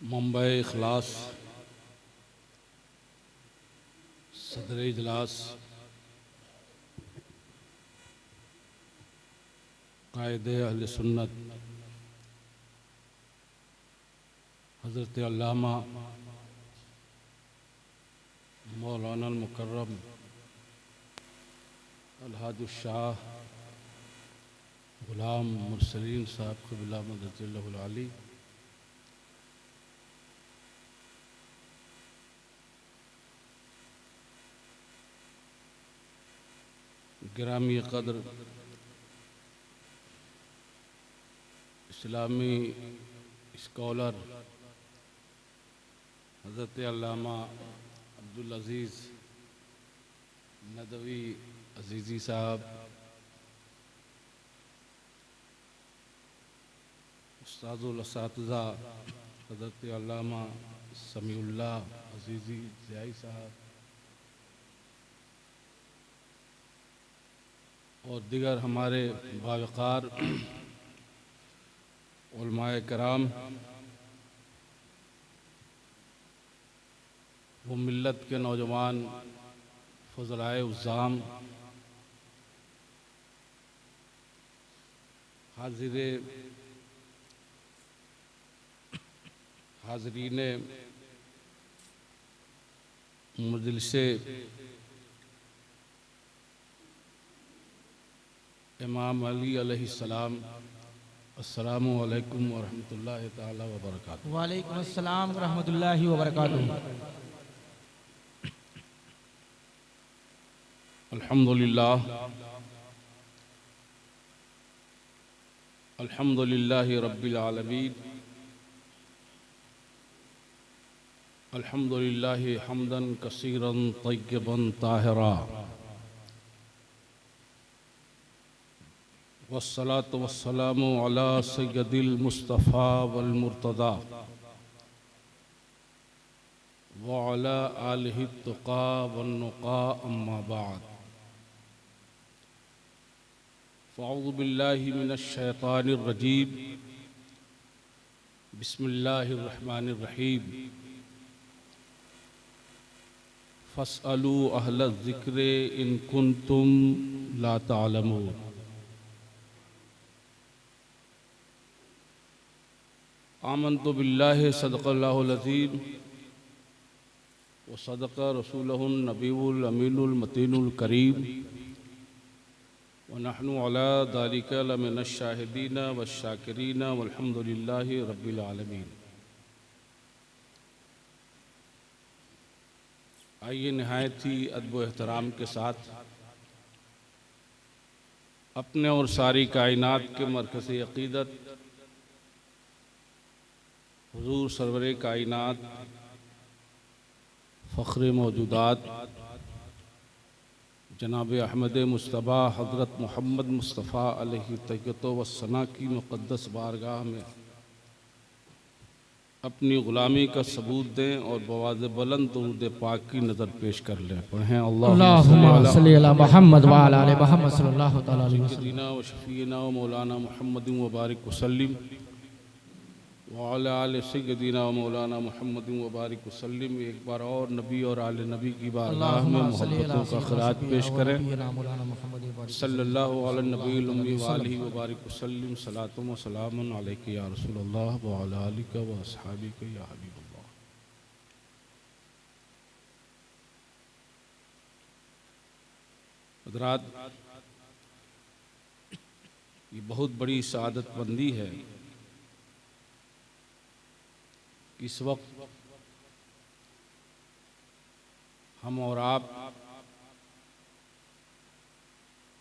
मुंबई इखलास सदर इजलास कायदे अहले सुन्नत हज़रत अल्लामा मौलाना मुकर्रम अलहाज शाह गुलाम मुरसलीन साहब क़िबला मददल्लाहुल आली, गिरामी क़द्र इस्लामी स्कॉलर हज़रत अल्लामा अब्दुल अज़ीज़ नदवी अज़ीज़ी साहब, उस्तादुल असातिज़ा हज़रत अल्लामा समीउल्लाह अज़ीज़ी ज़ियाई साहब और दिगर हमारे बावक़ार उलमाए कराम, वो मिल्लत के नौजवान फ़ज़लाए उज़्ज़ाम, हाज़रीन मजलिसे इमाम अली अलैहिस्सलाम, अस्सलामु अलैकुम व रहमतुल्लाहि तआला व बरकातुहू। वालेकुम अस्सलाम व रहमतुल्लाहि व बरकातुहू। अल्हम्दुलिल्लाह अल्हम्दुलिल्लाहि रब्बिल आलमीन, अल्हम्दुलिल्लाहि हम्दन कसीरन तय्यबन ताहिरा, वस्सलातु वस्सलामु अला सय्यदिल मुस्तफ़ा वल मुर्तज़ा व अला आलिहि तुक़ा वन नुक़ा, अम्मा बाद। फ़अऊज़ु बिल्लाहि मिनश शैतानिर रजीम, बिस्मिल्लाहिर रहमानिर रहीम। फ़स्अलू अहलज़ ज़िक्रि इन कुन्तुम ला तअलमून। आमन्तु बिल्लाहि सदक़ल्लाहुल अज़ीम व सदक़ रसूलुहुन नबीयुल अमीनुल मतीनुल करीम व नहनु अला ज़ालिका लमिनश शाहिदीन वश्शाकिरीन वल्हम्दुलिल्लाहि रब्बिल आलमीन। आइए नहायत ही अदब व एहतराम के साथ अपने और सारी कायनात के मरकज़ अक़ीदत हुज़ूर सरवरे कायनात फ़ख्र मौजूदात जनाब अहमद मुस्तफ़ा हज़रत मोहम्मद मुस्तफ़ा अलैहि तय्यतो व सना की मुक़द्दस बारगाह में अपनी ग़ुलामी का सबूत दें और बवाज़ बुलंद दुरूद पाक की नज़र पेश कर लें। पढ़ें अल्लाहुम्मा सल्लि अला मुहम्मद व अला आलि मुहम्मद सल्लल्लाहु तआला अलैहि वसल्लम। सय्यिदना व शफ़ीना व मौलाना मुहम्मदिन व बारिक वसल्लिम व अला आलि सय्यिदना व मौलाना मुहम्मदिन व बारिक वसल्लिम। एक बार और नबी और आले नबी की बारगाह में मोहब्बतों का ख़िरात पेश करें। सल्लल्लाहु अला नबील उम्मी व आलिहि व बारिक वसल्लिम। सलातुम व सलामुन अलैका या रसूलल्लाह व अला आलिका व अस्हाबिका या हबीबल्लाह। हज़रात, ये बहुत बड़ी सआदत मंदी है कि इस वक्त हम और आप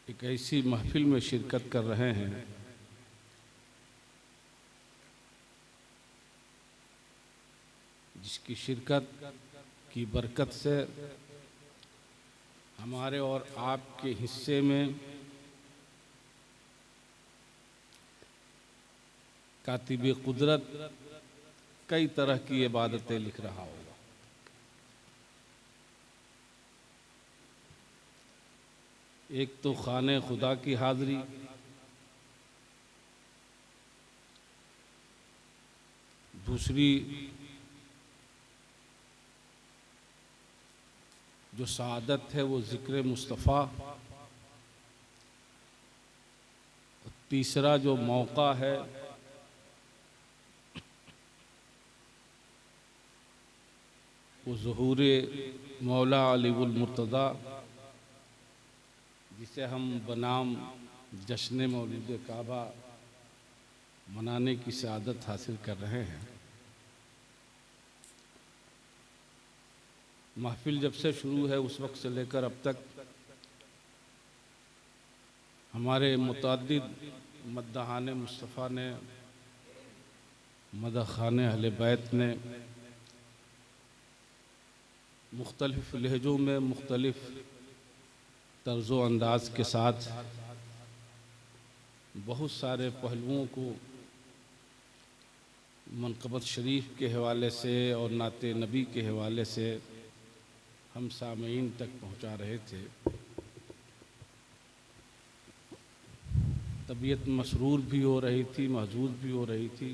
एक ऐसी महफिल में शिरकत कर रहे हैं जिसकी शिरकत की बरकत से हमारे और आपके हिस्से में कातिब कुदरत कई तरह की इबादतें लिख रहा होगा। एक तो खाने खुदा की हाज़िरी, दूसरी जो सआदत है वो ज़िक्र मुस्तफ़ा, और तीसरा जो मौका है वो ज़ुहूर मौला अलीउल मुर्तज़ा, जिसे हम बनाम जश्न मौलिद काबा मनाने की सआदत हासिल कर रहे हैं। महफिल जब से शुरू है उस वक्त से लेकर अब तक हमारे मुतअद्दिद मद्दाहान मुस्तफ़ा ने, मदखान अहले बैत ने मुख्तलिफ़ लहजों में मुख्तलिफ़ तर्ज़ो अंदाज के साथ बहुत सारे पहलुओं को मनक़बत शरीफ के हवाले से और नाते नबी के हवाले से हम सामीन तक पहुँचा रहे थे। तबीयत मसरूर भी हो रही थी, महजूज भी हो रही थी,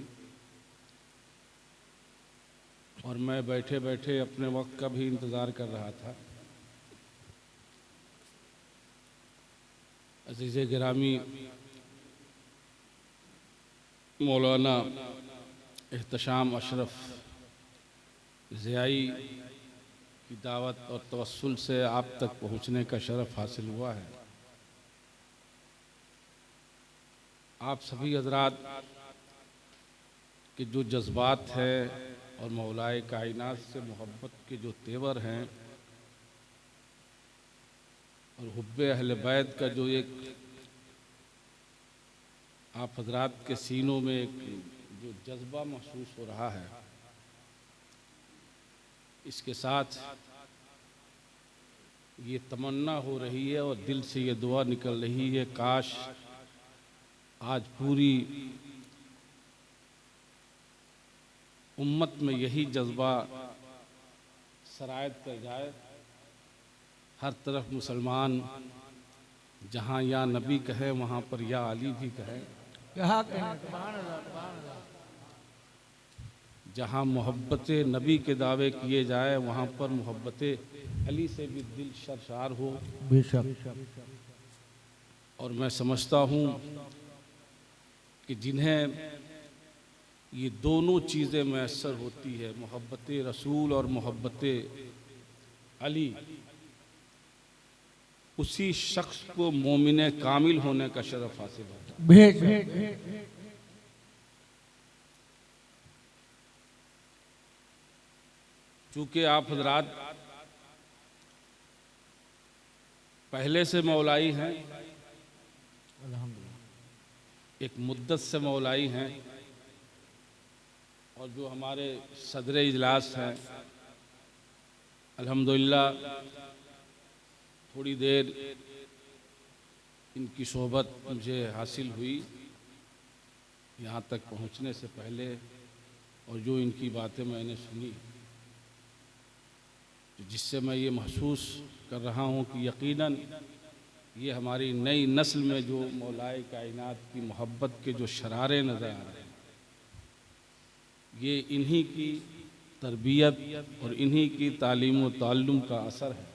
और मैं बैठे बैठे अपने वक्त का भी इंतज़ार कर रहा था। अज़ीज़े गिरामी, मौलाना एहतशाम अशरफ ज़ियाई की दावत और तवस्सुल से आप तक पहुँचने का शरफ़ हासिल हुआ है। आप सभी हज़रात के जो जज्बात हैं और मौलाए कायनात से मोहब्बत के जो तेवर हैं और हुब्बे अहले बैत का जो एक आप हज़रात के सीनों में एक जो जज्बा महसूस हो रहा है, इसके साथ ये तमन्ना हो रही है और दिल से ये दुआ निकल रही है, काश आज पूरी उम्मत में यही जज्बा सरायत कर जाए। हर तरफ मुसलमान जहाँ या नबी कहे वहाँ पर या अली भी कहे, जहाँ मोहब्बत नबी के दावे किए जाए वहाँ पर मोहब्बत अली से भी दिल सरशार हो। और मैं समझता हूँ कि जिन्हें ये दोनों चीज़ें मैसर होती है, मोहब्बत रसूल और मोहब्बत अली, उसी शख्स को मोमिन कामिल होने का शरफ हासिल होता है। चूँकि आप हजरात पहले से मौलाई हैं, एक मुद्दत से मौलाई हैं, और जो हमारे सदर इजलास हैं, अल्हम्दुलिल्लाह थोड़ी देर इनकी सोहबत मुझे हासिल हुई यहाँ तक पहुँचने से पहले, और जो इनकी बातें मैंने सुनी, जिससे मैं ये महसूस कर रहा हूँ कि यकीनन ये हमारी नई नस्ल में जो मौलाए कायनात की मोहब्बत के जो शरारे नज़र आ रहे हैं, ये इन्हीं की तरबियत और इन्हीं की तालीम व ताल्लुम का असर है।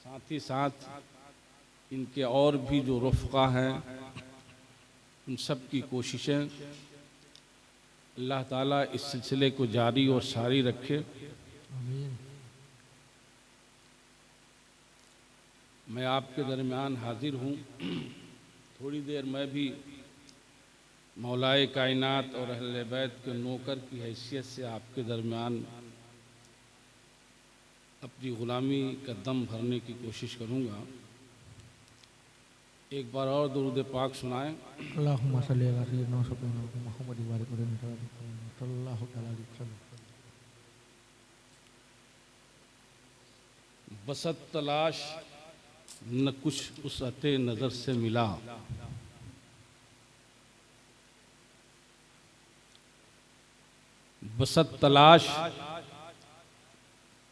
साथ ही साथ इनके और भी जो रफ़क़ा हैं, उन सब की कोशिशें, अल्लाह ताला इस सिलसिले को जारी और सारी रखे। मैं आपके दरमियान हाजिर हूँ। थोड़ी देर मैं भी मौलाए कायनात और अहले बैत के नौकर की हैसियत से आपके दरमियान अपनी ग़ुलामी का दम भरने की कोशिश करूँगा। एक बार और दुरूद पाक सुनाएं। अल्लाहुम्मा सल्ली अला सय्यिदिना मुहम्मद व आलिहि सल्लल्लाहु अलैहि वसल्लम। बसत तलाश न कुछ उस अते नज़र से मिला, बसत तलाश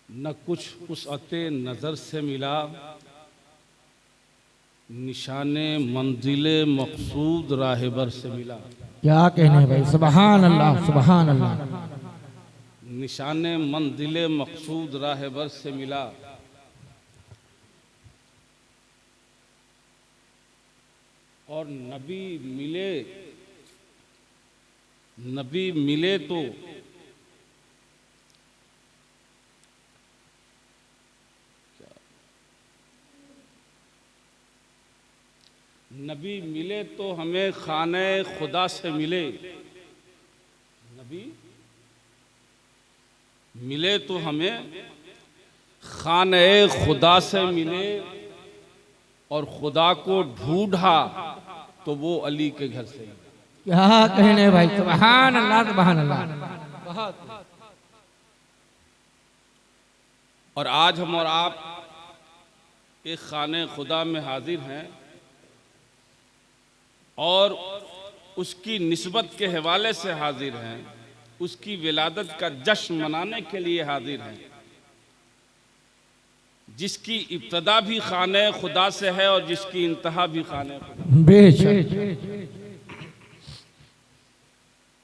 न कुछ उस अते नज़र से मिला, निशाने मंजिले मकसूद राहबर से मिला। क्या कहने भाई, सुबहान अल्लाह सुबहान अल्लाह। निशाने मंजिले मकसूद राहबर से मिला, और नबी मिले तो नबी मिले तो हमें खाने खुदा से मिले, नबी मिले तो हमें खाने खुदा से मिले, और खुदा को ढूंढा तो वो अली के घर से। क्या कहने भाई, सुभान अल्लाह सुभान अल्लाह। बहुत। और आज हम और आप एक खाने खुदा में हाजिर हैं और उसकी निस्बत के हवाले से हाजिर हैं, उसकी विलादत का जश्न मनाने के लिए हाजिर हैं, जिसकी इब्तदा भी खाने खुदा से है और जिसकी इंतहा भी खाने खुदा। बेशक।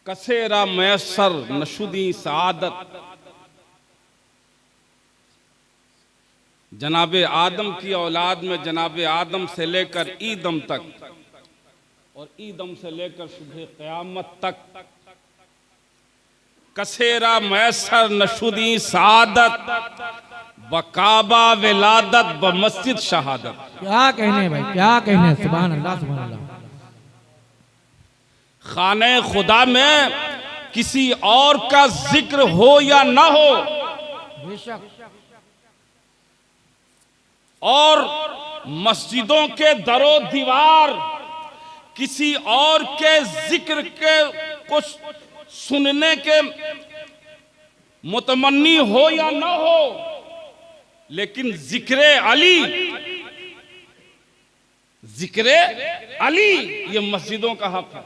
कसेरा मैसर नशुदी सआदत, जनाबे आदम की औलाद में जनाबे आदम से लेकर ईदम तक और ईदम से लेकर सुबह क़यामत तक, कसेरा मैसर नशुदी सआदत बकाबा विलादत ब मस्जिद शहादत। क्या कहने भाई, क्या कहने, सुभान अल्लाह सुभान अल्लाह। खाने खुदा में किसी और का जिक्र हो या ना हो, बेशक, और मस्जिदों के दरो दीवार किसी और के जिक्र के कुछ सुनने के मुतमन्नी हो या ना हो, लेकिन जिक्रे अली ये मस्जिदों का हक है।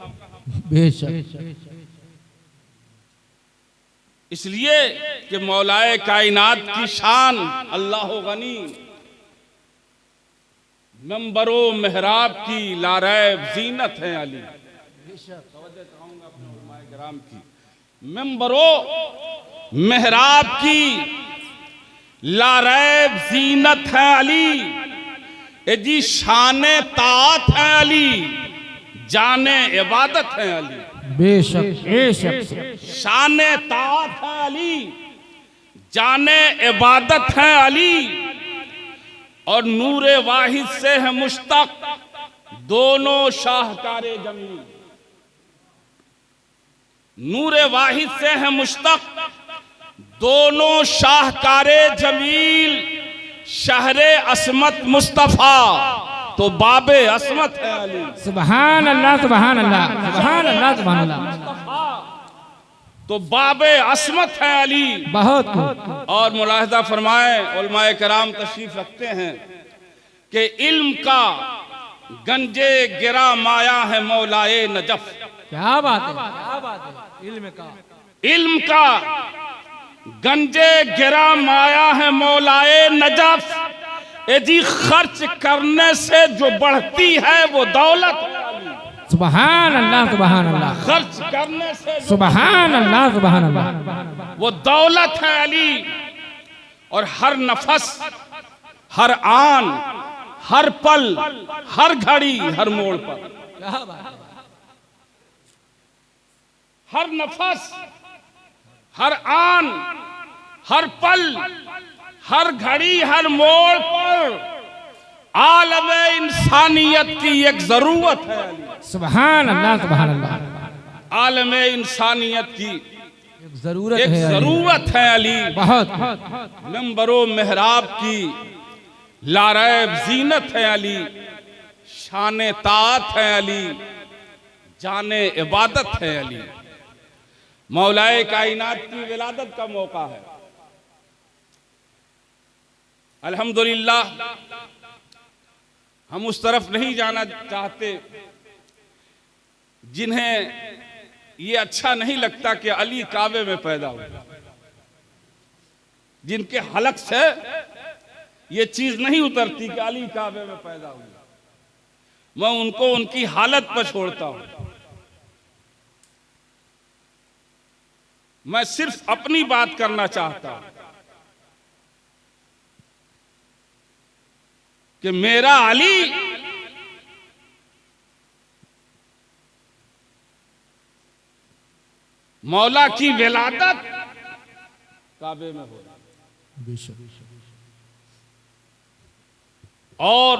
बेशक। इसलिए कि मौलाए कायनात की शान अल्लाह गनी, मंबरो मेहराब की लारैब जीनत है अली। कराम की मंबरो मेहराब की लारैब जीनत है अली, ए जी शाने तात है अली, जाने इबादत है अली। बेशक बेशक। शाने तात है अली, जाने इबादत है अली, और नूरे वाहिद से है मुश्तक दोनों शाहकारे जमील। नूरे वाहिद से है मुश्तक दोनों शाहकारे जमील, शहरे अस्मत मुस्तफा तो बाबे अस्मत है अली। सुभान अल्लाह सुभान अल्लाह सुभान अल्लाह सुभान अल्लाह। तो बाबे अस्मत है अली। बहुत। और मुलाहिजा फरमाए, उलमाए कराम तशरीफ रखते हैं कि इल्म का गंजे गिरा माया है मौलाए नजफ। क्या बात है, क्या बात है। इल्म का गंजे गिरा माया है मौलाए नजफ, ए जी खर्च करने से जो बढ़ती है वो दौलत। सुभान अल्लाह सुभान अल्लाह। खर्च करने से सुभान अल्लाह सुभान अल्लाह वो दौलत है अली। और हर नफस, हर आन, हर पल, हर घड़ी, हर मोड़ पर, हर नफस, हर आन, हर पल, हर घड़ी, हर मोड़ पर आलमे इंसानियत की एक जरूरत है अली। सुभान अल्लाह सुभान अल्लाह। आलमे इंसानियत की एक जरूरत है अली। बहुत। मंबरो मेहराब की लारैब जीनत है अली, शाने तात है अली, जाने इबादत है अली। मौलाए कायनात की विलादत का मौका है। अल्हम्दुलिल्लाह हम उस तरफ नहीं जाना चाहते जिन्हें ये अच्छा नहीं लगता कि अली काबे में पैदा हुआ, जिनके हलक से ये चीज नहीं उतरती कि अली काबे में पैदा हुआ। मैं उनको उनकी हालत पर छोड़ता हूं। मैं सिर्फ अपनी बात करना चाहता हूं कि मेरा अली मौला की विलादत काबे में हो रही है। बेशक और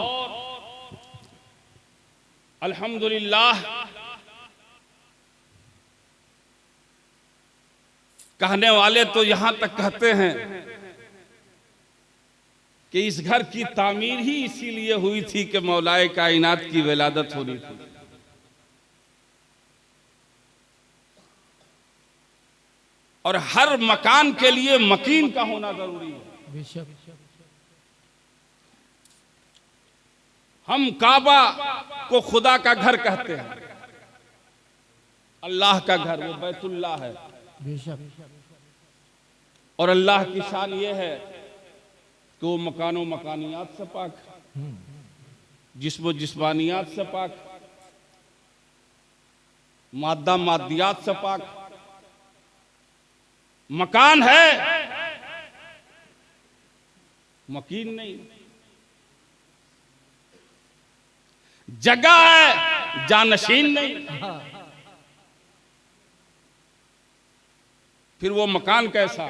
अल्हम्दुलिल्लाह कहने वाले तो यहां तक कहते हैं कि इस घर की तामीर ही इसीलिए हुई थी कि मौलाए कायनात की विलादत हो रही थी। और हर मकान के लिए मकीन का होना जरूरी है। बेशक हम काबा को खुदा का घर कहते हैं, अल्लाह का घर वो बैतुल्लाह है। बेशक और अल्लाह की शान ये है कि वो मकानो मकानियात से पाक, जिस्म जिस्मानियात से पाक, मादा मादियात से पाक। मकान है, मकीन नहीं। जगह है, जानशीन नहीं। फिर वो मकान कैसा,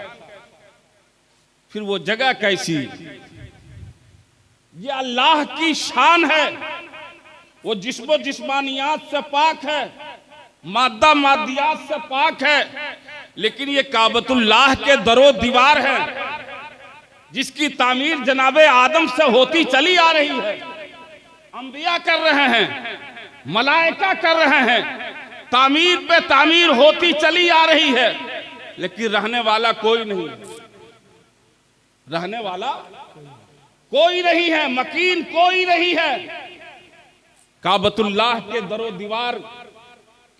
फिर वो जगह कैसी? ये अल्लाह की शान है। वो जिस्म जिस्मानियात से पाक है, मादा मादियात से पाक है। लेकिन ये काबतुल्लाह के दरो दीवार है जिसकी तामीर जनाबे आदम से होती चली आ रही है। अंबिया कर रहे हैं, मलाइका कर रहे हैं, तामीर पे तामीर होती चली आ रही है, लेकिन रहने वाला कोई नहीं। रहने वाला कोई नहीं है, मकीन कोई नहीं है। काबतुल्लाह के दरो दीवार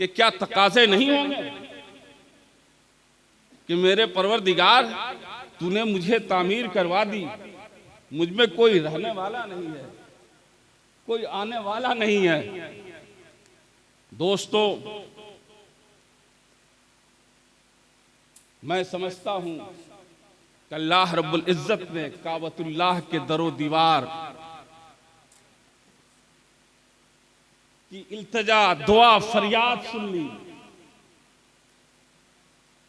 के क्या तकाजे नहीं होंगे कि मेरे परवरदिगार तूने मुझे तामीर करवा दी, मुझ में कोई रहने वाला नहीं है, कोई आने वाला नहीं है। दोस्तों, मैं समझता हूं कि अल्लाह रब्बुल इज्जत ने काबतुल्लाह के दरो दीवार की इल्तिजा, दुआ, फरियाद सुन ली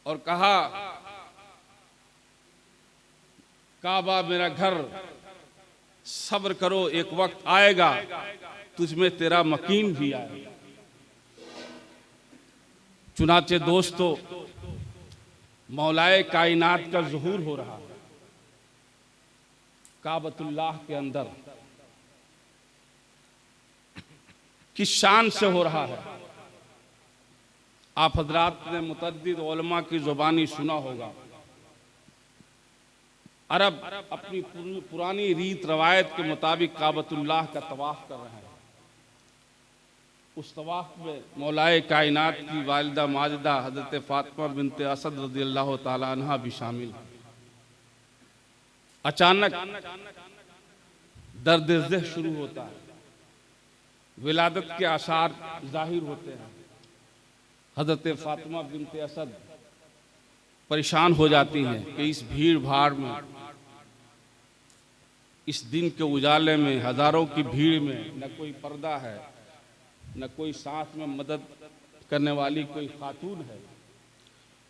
और कहा, काबा मेरा घर, सब्र करो, एक वक्त आएगा तुझमें तेरा मकीन भी आएगा। चुनाचे दोस्तों, मौलाए कायनात का ज़ुहूर हो रहा है काबतुल्लाह के अंदर, किस शान से हो रहा है। आप हजरात ने मुतअद्दिद उलमा की ज़ुबानी सुना होगा। अरब अपनी पुरानी रीत रवायत के मुताबिक काबतुल्लाह का तवाफ कर रहे हैं। उस तवाफ में मौलाए कायनात की वालिदा माजिदा हजरत फातिमा बिनते असद रज़ियल्लाहु ताला अन्हा भी शामिल है। अचानक दर्द ज़ह शुरू होता है, विलादत के आसार जाहिर होते हैं। हजरत फातिमा बिनते असद परेशान हो जाती हैं कि इस भीड़ भाड़ में, इस दिन के उजाले में, हजारों की भीड़ में न कोई पर्दा है, न कोई साथ में मदद करने वाली कोई खातून है,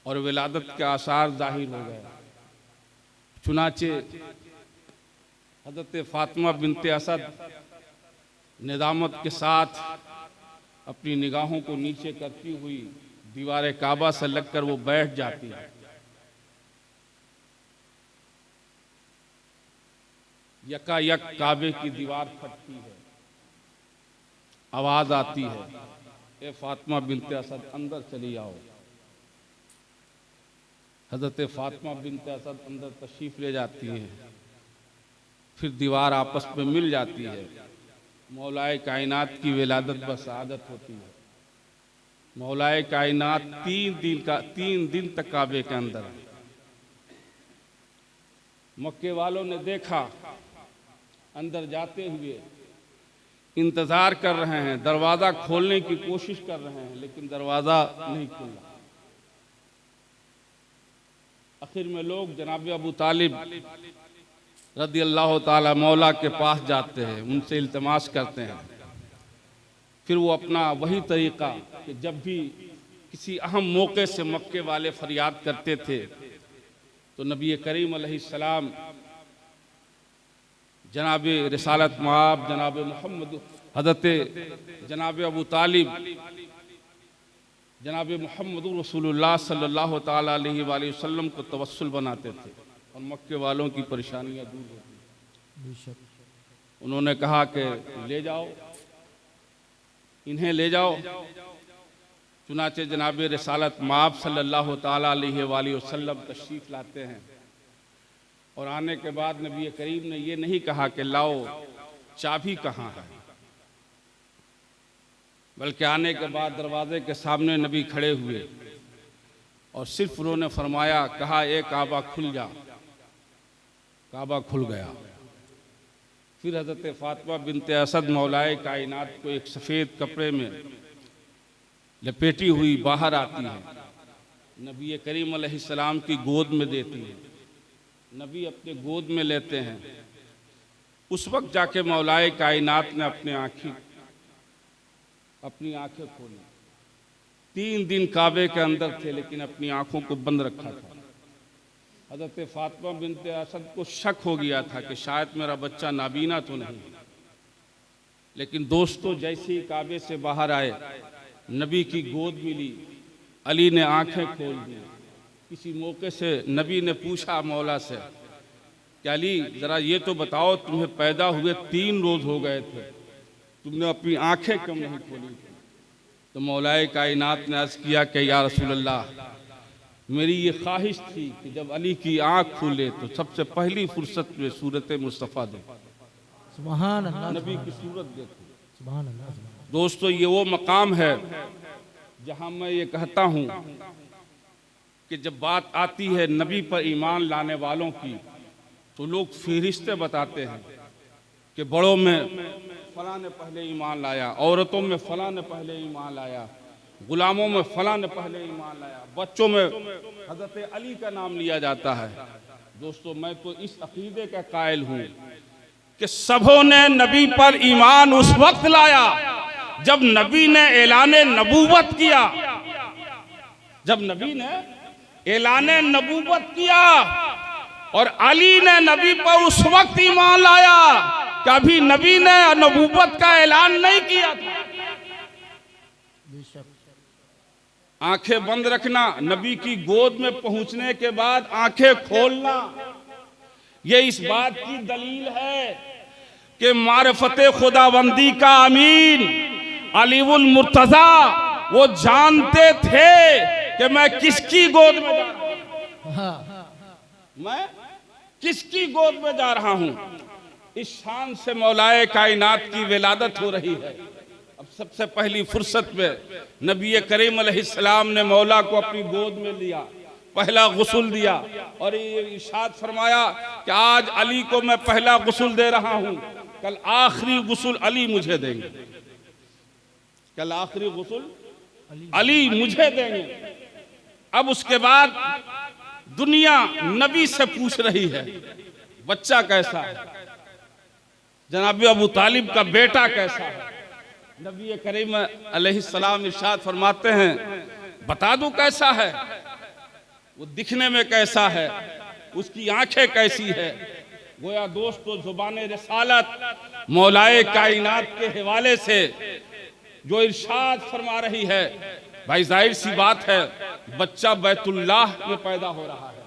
और विलादत के आसार जाहिर हो गए। चुनाचे हजरत फातिमा बिनते असद निदामत के साथ अपनी निगाहों को नीचे करती हुई दीवार काबा से लगकर वो बैठ जाती है। यकायक काबे की दीवार फटती है, आवाज आती है, ए फातिमा बिनते असद अंदर चली आओ। हजरत फातिमा बिनते असद अंदर तशरीफ ले जाती हैं। फिर दीवार आपस में मिल जाती है। मौलाए कायनात की विलादत बसादत होती है। मौलाए कायनात 3 दिन तक काबे के अंदर है। मक्के वालों ने देखा, अंदर जाते हुए इंतजार कर रहे हैं, दरवाजा खोलने की कोशिश कर रहे हैं, लेकिन दरवाजा नहीं खुल रहा। आखिर में लोग जनाब अबू तालिब रज़ियल्लाहु ताला मौला के पास जाते हैं, उनसे इल्तमास करते हैं। फिर वो अपना वही तरीका कि जब भी किसी अहम मौके से मक्के वाले फरियाद करते थे तो नबी करीम अलैहिस्सलाम जनाब रिसालत माब जनाब मोहम्मद हज़रत जनाब अबू तालिब जनाब मोहम्मद रसूलुल्लाह सल्लल्लाहु ताला अलैहि वसल्लम को तवस्सुल बनाते थे और मक्के वालों की परेशानियां दूर होती। उन्होंने कहा कि ले जाओ, इन्हें ले जाओ। चुनाचे जनाब रिसालत माब सल्लल्लाहु ताला अलैहि वसल्लम तशरीफ़ लाते हैं और आने के बाद नबी करीम ने ये नहीं कहा कि लाओ चाबी कहाँ है, बल्कि आने के बाद दरवाजे के सामने नबी खड़े हुए और सिर्फ उन्होंने फरमाया, कहा ए काबा खुल जा। काबा खुल गया। फिर हज़रत फ़ातिमा बिनते असद मौलाए कायनात को एक सफ़ेद कपड़े में लपेटी हुई बाहर आती है, नबी करीम अलैहिस्सलाम की गोद में देती है। नबी अपने गोद में लेते हैं। उस वक्त जाके मौलाए कायनात ने अपनी आंखें खोली। 3 दिन काबे के अंदर थे लेकिन अपनी आंखों को बंद रखा था। हज़रत फ़ातिमा बिनते असद को शक हो गया था कि शायद मेरा बच्चा नाबीना तो नहीं। लेकिन दोस्तों, जैसे ही काबे से बाहर आए, नबी की गोद मिली, अली ने आंखें खोल दी। किसी मौके से नबी ने पूछा मौला से कि अली ज़रा ये तो बताओ, तुम्हें पैदा हुए 3 रोज़ हो गए थे, तुमने अपनी आंखें क्यों नहीं खोली? तो मौलाए कायनात ने अर्ज़ किया कि या रसूल अल्लाह, मेरी ये ख्वाहिश थी कि जब अली की आँख खुले तो सबसे पहली फुर्सत में सूरत मुस्तफ़ा देखो, सुभान अल्लाह, नबी की सूरत देखो। सुभान अल्लाह। दोस्तों, ये वो मकाम है जहाँ मैं ये कहता हूँ कि जब बात आती है नबी पर ईमान लाने वालों की तो लोग फहरिस्तें बताते हैं कि बड़ों में फलां ने पहले ईमान लाया, औरतों में फलां ने पहले ईमान लाया, गुलामों में फलां ने पहले ईमान लाया, बच्चों में हज़रत अली का नाम लिया जाता है। दोस्तों, मैं तो इस अकीदे का कायल हूँ कि सबों ने नबी पर ईमान उस वक्त लाया जब नबी ने ऐलाने नबूवत किया। जब नबी ने ऐलाने नबूवत किया और अली ने नबी पर उस वक्त ईमान लाया, कभी नबी ने नबूवत का ऐलान नहीं किया था। आंखें बंद रखना, नबी की गोद में पहुंचने के बाद आंखें खोलना, ये इस बात की दलील है कि मारिफते खुदाबंदी का अमीन अलीउल मुर्तजा वो जानते थे कि मैं किसकी गोद में जा रहा हूं, मैं किसकी गोद में जा रहा हूं। इस शान से मौलाए कायनात की विलादत हो रही है। अब सबसे पहली फुर्सत में नबी करीम अलैहिस्सलाम ने मौला को अपनी गोद में लिया, पहला गुस्ल दिया और ये इरशाद फरमाया कि आज अली को मैं पहला गुस्ल दे रहा हूं, कल आखिरी गुस्ल अली मुझे देंगे, कल आखिरी गुस्ल अली मुझे देंगे। अब उसके बाद दुनिया नबी से पूछ रही है बच्चा कैसा है, जनाब अबू तालिब का बेटा कैसा है। नबी करीम अलैहिस्सलाम इरशाद फरमाते हैं बता दूं कैसा है, वो दिखने में कैसा है, उसकी आंखें कैसी है। गोया दोस्तों, जुबाने रिसालत मौलाए कायनात के हवाले से जो इरशाद फरमा रही है, भाई जाहिर सी बात है बच्चा बैतुल्लाह में पैदा हो रहा है,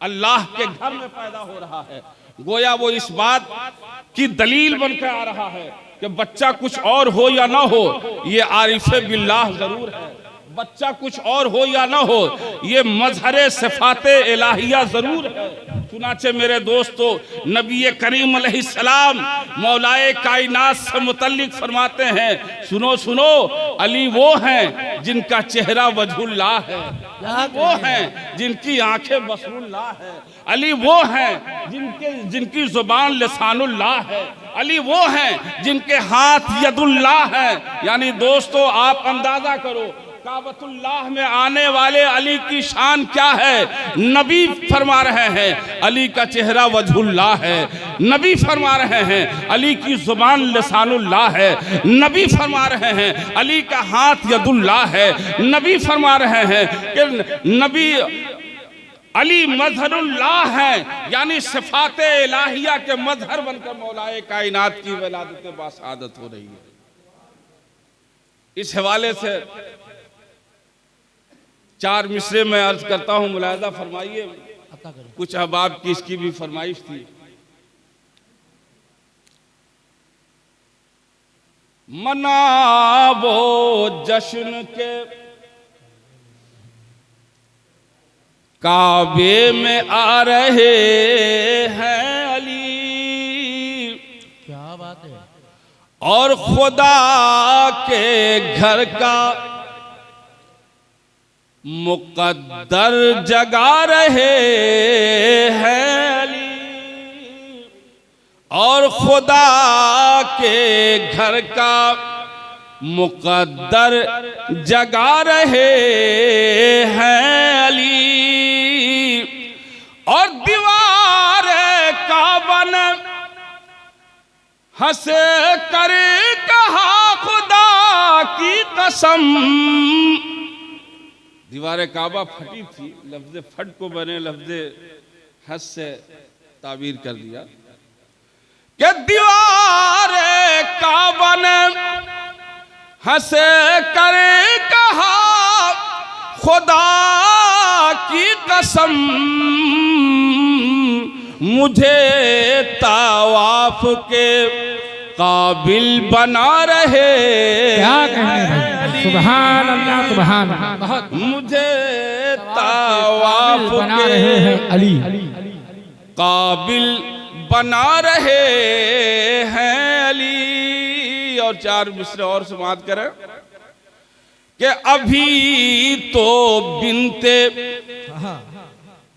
अल्लाह के घर में पैदा हो रहा है। गोया वो इस बात की दलील बनकर आ रहा है कि बच्चा कुछ और हो या ना हो, ये आरिफे बिल्लाह जरूर है। बच्चा कुछ और हो या ना हो, ये मजहरे सिफाते इलाहिया जरूर है। चुनाचे मेरे दोस्तों, नबी करीम अलैहिस्सलाम मौलाए कायनात से मुतल्लिक फरमाते हैं, सुनो सुनो, अली वो हैं जिनका चेहरा वजहुल्लाह है, वो हैं जिनकी आंखें बसरुल्लाह है, अली वो हैं जिनकी जुबान लिसानुल्लाह है, अली वो हैं जिनके हाथ यदुल्लाह है। यानी दोस्तों, आप अंदाजा करो काबतुल्लाह में आने वाले अली की शान क्या है? नबी फरमा रहे हैं अली का चेहरा वजहुल्लाह है। नबी फरमा रहे हैं अली की जुबान लिसानुल्लाह है। नबी फरमा रहे हैं अली का हाथ यदुल्लाह है। नबी फरमा रहे हैं कि नबी अली मजहरुल्लाह है, यानी सिफाते इलाहिया के मजहर बनकर मौलाए कायनात की विलादत बासादत हो रही है। इस हवाले से 4 मिसरे में अर्ज करता हूं, मुलाहिजा फरमाइए। कुछ अहबाब की इसकी भी फरमाइश थी। मनावो जश्न के काबे में आ रहे हैं अली, क्या बात है। और खुदा के घर का मुकद्दर जगा रहे हैं अली, और खुदा के घर का मुकद्दर जगा रहे हैं अली, और दीवार काबा ने हंसे कर कहा खुदा की कसम। दीवार काबा फटी थी, लफ्ज़ फट को बने लफ्ज़ हंस से ताबीर कर दिया कि दीवार काबा ने हंसे कर कहा खुदा की कसम, मुझे तवाफ के काबिल बना रहे। क्या कहने भाई, सुभान अल्लाह सुभान अल्लाह। मुझे तवाफ बना रहे हैं अली, काबिल बना रहे हैं अली। और 4 मिसरे और समाप्त करें कि अभी तो बिनते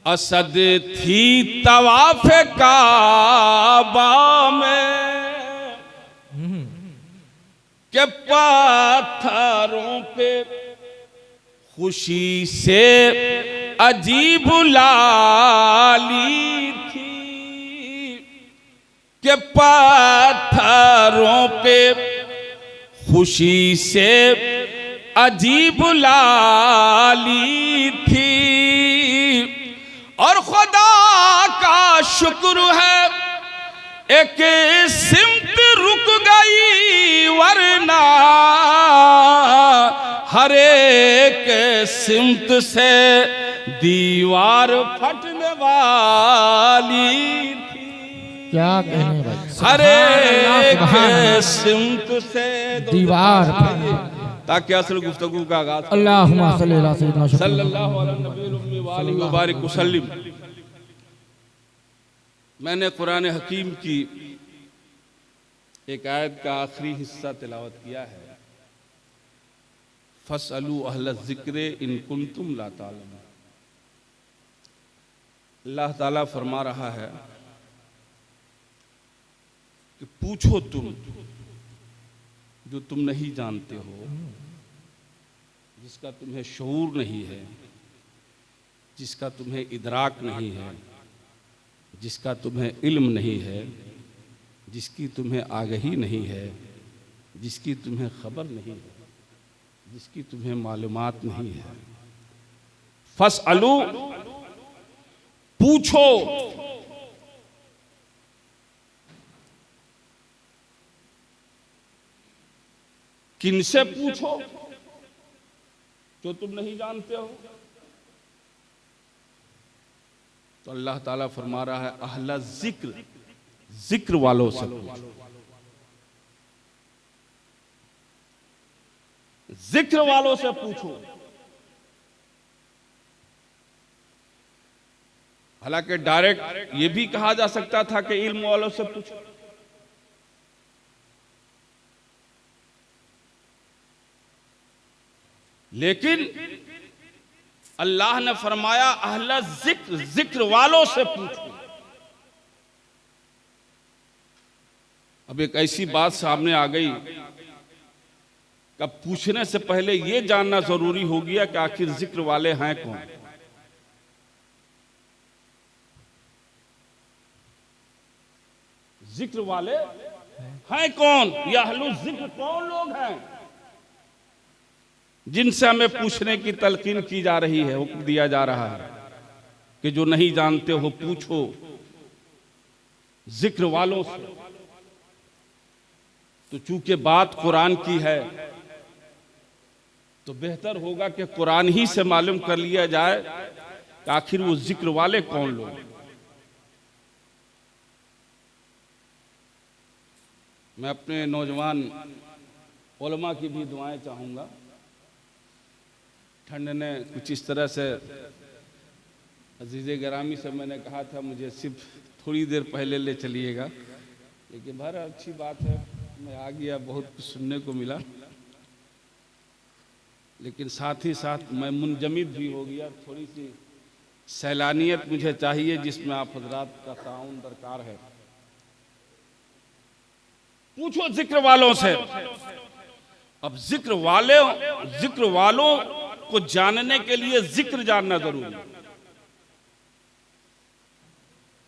असद थी तवाफ काबा में, के पत्थरों पे खुशी से अजीब लाली थी, के पत्थरों पे खुशी से अजीब लाली थी, और खुदा का शुक्र है एक सिमत रुक गई, वरना हर एक सिमत से दीवार फटने वाली थी। क्या कहने भाई, हर एक सिमत से दीवार, ताकि असल गुफ्तगू का आगाज अल्लाहुम्मा सल्ली अला सय्यिदना सल्लल्लाहु अलैहि व बारिक वसल्लम। मैंने कुरान हकीम की एक आयत का आखिरी हिस्सा तिलावत किया है, फसअलू अहल ज़िक्र इन कुंतुम ला तालमून। अल्लाह ताला फरमा रहा है कि पूछो तुम जो तुम नहीं जानते हो, जिसका तुम्हें शऊर नहीं है, जिसका तुम्हें इदराक नहीं है, जिसका तुम्हें इल्म नहीं है, जिसकी तुम्हें आगही नहीं है, जिसकी तुम्हें खबर नहीं है, जिसकी तुम्हें मालूमात नहीं है। फसअलू, पूछो। किनसे पूछो जो तुम नहीं जानते हो? तो अल्लाह ताला फरमा रहा है अहला जिक्र, जिक्र वालों से पूछो, जिक्र वालों से पूछो। हालांकि डायरेक्ट ये भी कहा जा सकता था कि इल्म वालों से पूछो, लेकिन अल्लाह ने फरमाया अहला जिक्र, जिक्र वालों से पूछो। अब एक ऐसी बात सामने आ गई, का पूछने से पहले ये जानना जरूरी हो गया कि आखिर जिक्र वाले हैं कौन। जिक्र वाले हैं कौन, या अहलुल जिक्र कौन लोग हैं जिनसे हमें पूछने की तलकीन की जा रही है, हुक्म दिया जा रहा है कि जो नहीं जानते हो पूछो जिक्र वालों से। तो चूंकि बात कुरान की है तो बेहतर होगा कि कुरान ही से मालूम कर लिया जाए कि आखिर वो जिक्र वाले कौन लोग हैं। मैं अपने नौजवान उलमा की भी दुआएं चाहूँगा। ठंड ने कुछ इस तरह से, अजीज़े गिरामी से मैंने कहा था मुझे सिर्फ थोड़ी देर पहले ले चलिएगा, लेकिन बहर अच्छी बात है मैं आ गया, बहुत कुछ सुनने को मिला, लेकिन साथ ही साथ मैं मुंजमिद भी हो गया। थोड़ी सी सैलानियत मुझे चाहिए जिसमें आप हजरात का ताउन दरकार है। पूछो जिक्र वालों से। अब जिक्र वालों को जानने के लिए जिक्र जानना जरूरी है।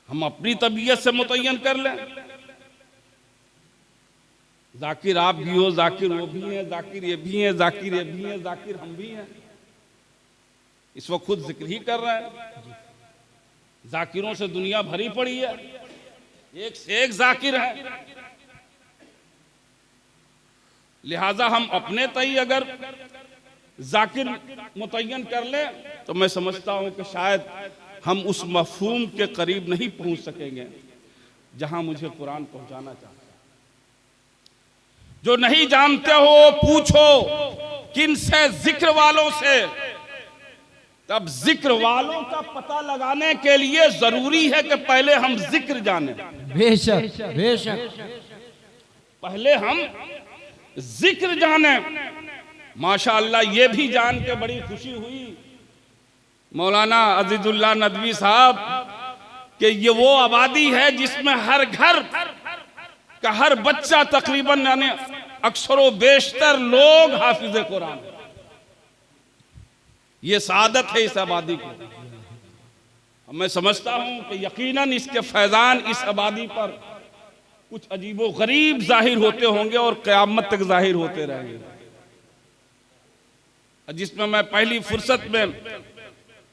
हम अपनी तबीयत से मुतय्यन कर लें, जाकिर आप भी हो, जाकिर वो भी हैं, जाकिर ये भी हैं, जाकिर ये भी हैं, जाकिर हम भी हैं। इस वक्त खुद जिक्र ही कर रहे हैं। जाकिरों से दुनिया भरी पड़ी है, एक से एक जाकिर है। लिहाजा हम अपने तय अगर जाकिर मुतय्यन कर ले तो मैं समझता हूं कि शायद हम उस मफहूम के करीब नहीं पहुंच सकेंगे जहां मुझे कुरान पहुंचाना चाहता है। जो नहीं जानते हो पूछो किन से, जिक्र वालों से। तब जिक्र वालों का पता लगाने के लिए जरूरी है कि पहले हम जिक्र जाने। बेशक बेशक, पहले हम जिक्र जाने। माशाअल्लाह ये भी जान के बड़ी खुशी हुई मौलाना अजीजुल्लाह नदवी साहब कि ये वो आबादी है जिसमें हर घर का हर बच्चा तकरीबन यानी अक्सरो बेशतर लोग हाफिज कुरान। ये सादत है इस आबादी को। मैं समझता हूं कि यकीनन इसके फैजान इस आबादी पर कुछ अजीबो गरीब जाहिर होते होंगे और क़यामत तक जाहिर होते रहेंगे। जिसमें मैं पहली फुर्सत में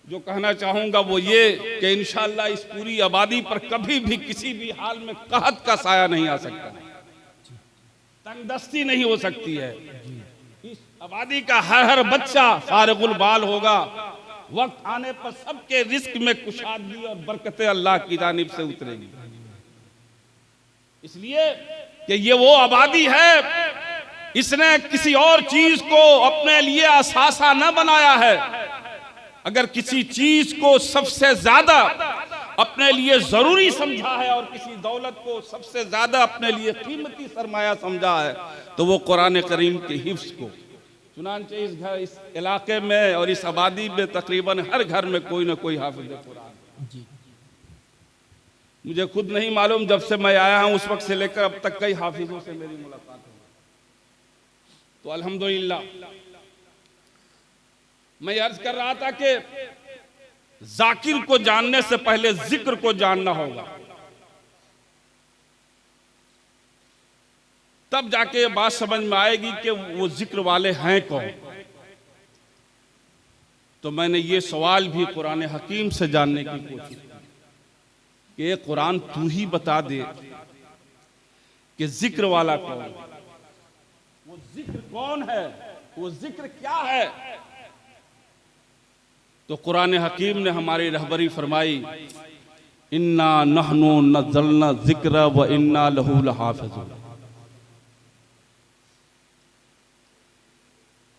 जो कहना चाहूंगा वो ये कि इंशाअल्लाह इस पूरी आबादी पर कभी भी किसी भी हाल में कहत का साया नहीं आ सकता, तंगदस्ती नहीं हो सकती है। इस आबादी का हर बच्चा फारिगुल बाल होगा। वक्त आने पर सबके रिस्क में कुशादगी और बरकतें अल्लाह की जानिब से उतरेगी। इसलिए कि ये वो आबादी है, इसने किसी और चीज को अपने लिए असासा न बनाया है। अगर किसी चीज को सबसे ज्यादा अपने लिए जरूरी समझा है और किसी दौलत को सबसे ज्यादा अपने लिए कीमती सरमाया समझा है तो वो कुरान करीम के हिफ्ज को। चुनांचे इस इलाके में और इस आबादी में तकरीबन हर घर में कोई ना कोई हाफिज कुरान। मुझे खुद नहीं मालूम, जब से मैं आया हूं उस वक्त से लेकर अब तक कई हाफिजों से मेरी मुलाकात हुई। तो अल्हम्दुलिल्लाह मैं अर्ज कर रहा था कि जाकिर को जानने से पहले जिक्र को जानना होगा, तब जाके बात समझ में आएगी कि वो जिक्र वाले हैं कौन। तो मैंने ये सवाल भी कुरान हकीम से जानने की कोशिश की कि ये कुरान तू ही बता दे कि जिक्र वाला कौन है, वो जिक्र कौन है, वो जिक्र क्या है। तो कुरान हकीम ने हमारी रहबरी फरमाई, इन्ना नहनु नज़्ज़लना ज़िक्र व इन्ना लहू लहाफ़िज़ून।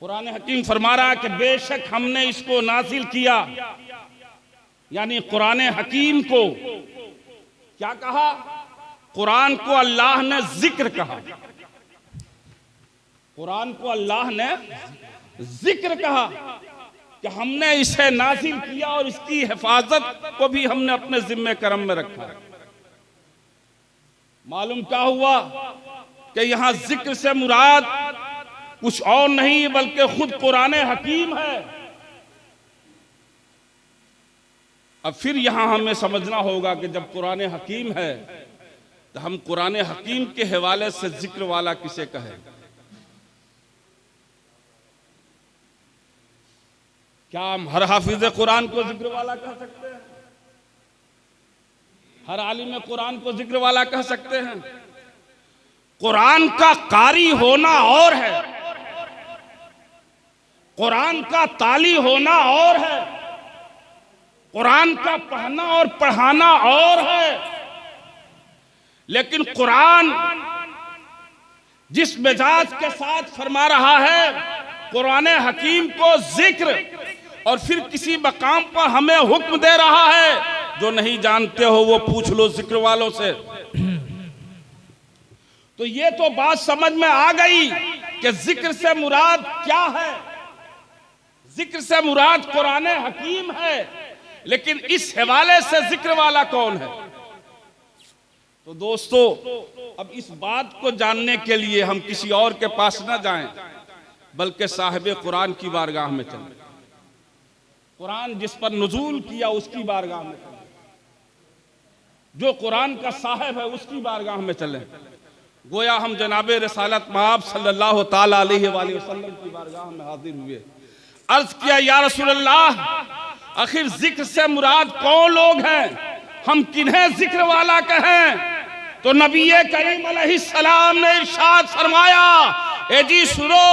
कुरान हकीम फरमा रहा है कि बेशक हमने इसको नाजिल किया, यानी कुरान हकीम को क्या कहा, कुरान को अल्लाह ने जिक्र कहा, कुरान को अल्लाह ने जिक्र कहा कि हमने इसे नाजिल किया और इसकी हिफाजत को भी हमने अपने जिम्मे करम में रखा। मालूम क्या हुआ कि यहां जिक्र से मुराद कुछ और नहीं बल्कि खुद कुरान हकीम है। अब फिर यहां हमें समझना होगा कि जब कुरान हकीम है तो हम कुरान हकीम के हवाले से जिक्र वाला किसे कहें? क्या हम हर हाफिज कुरान को जिक्र वाला कह सकते हैं? हर आलिम कुरान को जिक्र वाला कह सकते हैं? कुरान का कारी होना और है, कुरान का ताली होना और है, कुरान का पढ़ना और पढ़ाना और है। लेकिन कुरान जिस मिजाज के साथ फरमा रहा है कुरान हकीम को जिक्र, और फिर किसी मकाम पर हमें हुक्म दे रहा है, जो नहीं जानते हो वो पूछ लो जिक्र वालों से। तो ये तो बात समझ में आ गई कि जिक्र से मुराद क्या है। जिक्र से मुराद कुरान हकीम है, लेकिन इस हवाले से जिक्र वाला कौन है? तो दोस्तों, अब इस बात को जानने के लिए हम किसी और के पास न जाएं, बल्कि साहिब कुरान की बारगाह में चलें। कुरान जिस पर नुज़ूल किया उसकी बारगाह में चलें, जो कुरान का साहिब है उसकी बारगाह में चलें। गोया हम जनाबे रसालत मआब सल्लल्लाहु ताला अलैहि वसल्लम की बारगाह में हाजिर हुए। अर्ज किया, या रसूल अल्लाह, आखिर जिक्र से मुराद कौन लोग हैं? हम किन्हें जिक्र वाला कहें? तो नबी करीम अलैहिस्सलाम ने इरशाद फरमाया, ए जी सुनो,